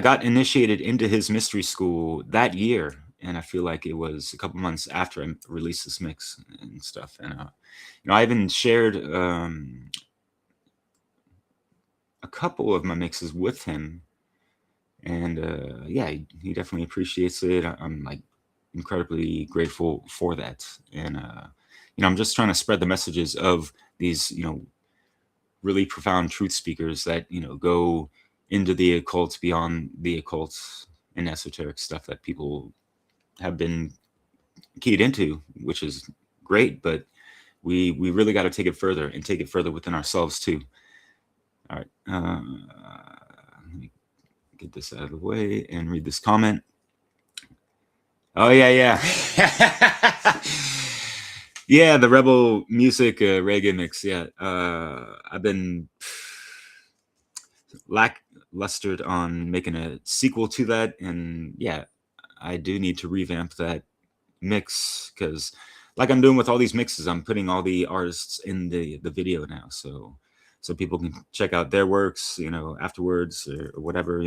got initiated into his mystery school that year, and I feel like it was a couple months after I released this mix and stuff. And you know, I even shared a couple of my mixes with him And yeah, he definitely appreciates it. I'm like incredibly grateful for that. And I'm just trying to spread the messages of these really profound truth speakers that go into the occult, beyond the occult, and esoteric stuff that people have been keyed into, which is great, but we really got to take it further, and take it further within ourselves too. All right, let me get this out of the way and read this comment. Oh yeah. Yeah, the Rebel Music reggae mix. Yeah, I've been lacklustered on making a sequel to that, and yeah, I do need to revamp that mix, because like I'm doing with all these mixes, I'm putting all the artists in the video now, so people can check out their works afterwards, or whatever,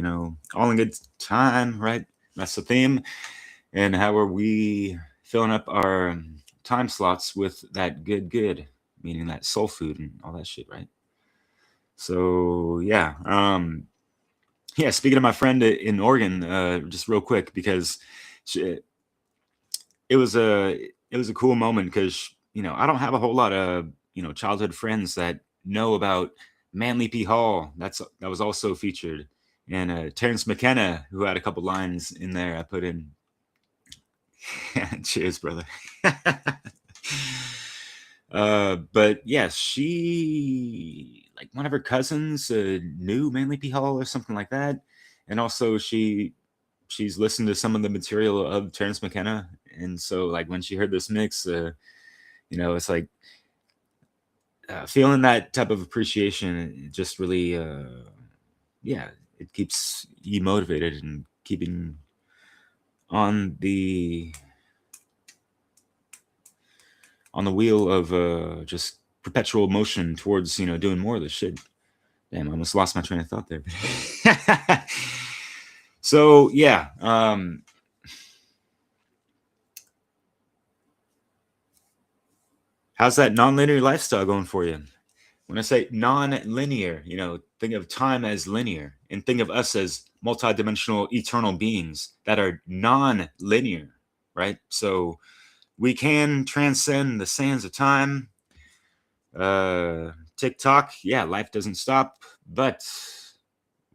all in good time, right? That's the theme. And how are we filling up our time slots with that good, meaning that soul food and all that shit, right? So yeah, speaking of my friend in Oregon, just real quick, because it was a cool moment, because I don't have a whole lot of childhood friends that know about Manly P. Hall. That was also featured, and Terrence McKenna, who had a couple lines in there I put in. Cheers, brother. But yeah, she, like, one of her cousins knew Manly P. Hall or something like that, and also she's listened to some of the material of Terrence McKenna, and so like when she heard this mix, it's like feeling that type of appreciation. It just really, it keeps you motivated and keeping on the wheel of just perpetual motion towards doing more of this shit. Damn, I almost lost my train of thought there. So yeah, how's that non-linear lifestyle going for you? When I say non-linear, think of time as linear, and think of us as multidimensional eternal beings that are non-linear, right? So we can transcend the sands of time. TikTok, yeah, life doesn't stop, but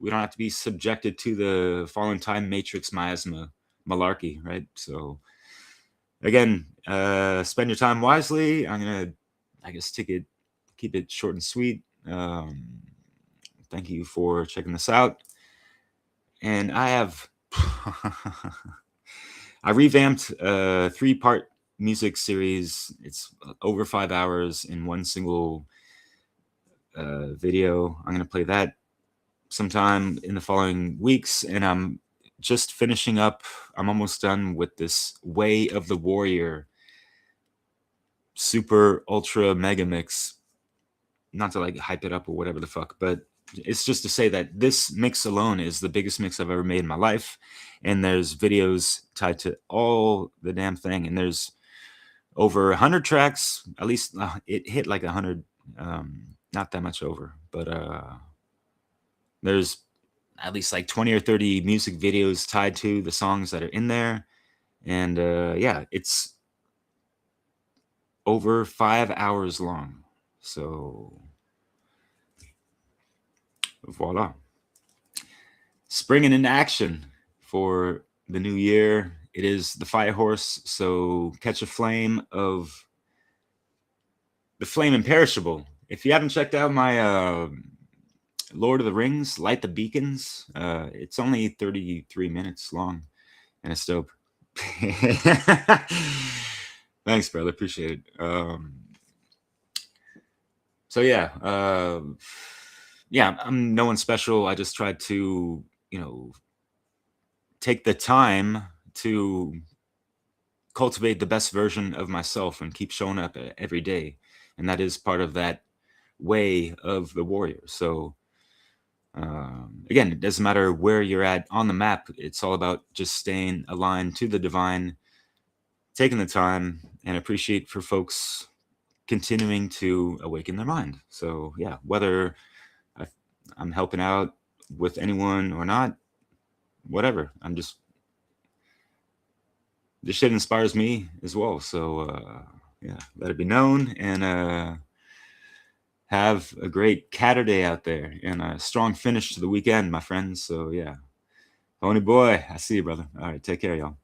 we don't have to be subjected to the fallen time matrix miasma malarkey, right? So again, spend your time wisely. I'm gonna, I guess, keep it short and sweet. Thank you for checking this out. And I have I revamped a 3-part music series. It's over 5 hours in one single video. I'm gonna play that sometime in the following weeks, and I'm just finishing up. I'm almost done with this Way of the Warrior super ultra mega mix. Not to like hype it up or whatever the fuck, but it's just to say that this mix alone is the biggest mix I've ever made in my life, and there's videos tied to all the damn thing, and there's over 100 tracks. At least it hit like 100, not that much over, but there's at least like 20 or 30 music videos tied to the songs that are in there. And yeah, it's over 5 hours long. So voila. Springing into action for the new year. It is the fire horse. So catch a flame of the flame imperishable. If you haven't checked out my Lord of the Rings, Light the Beacons, it's only 33 minutes long, and it's dope. Thanks, brother. Appreciate it. So yeah, yeah, I'm no one special. I just tried to, take the time to cultivate the best version of myself and keep showing up every day. And that is part of that way of the warrior. So again, it doesn't matter where you're at on the map. It's all about just staying aligned to the divine, taking the time, and appreciate for folks continuing to awaken their mind. So yeah, whether I'm helping out with anyone or not, whatever. I'm just, this shit inspires me as well. So yeah, let it be known, and have a great Catterday out there, and a strong finish to the weekend, my friends. So yeah, Pony boy, I see you, brother. All right, take care, y'all.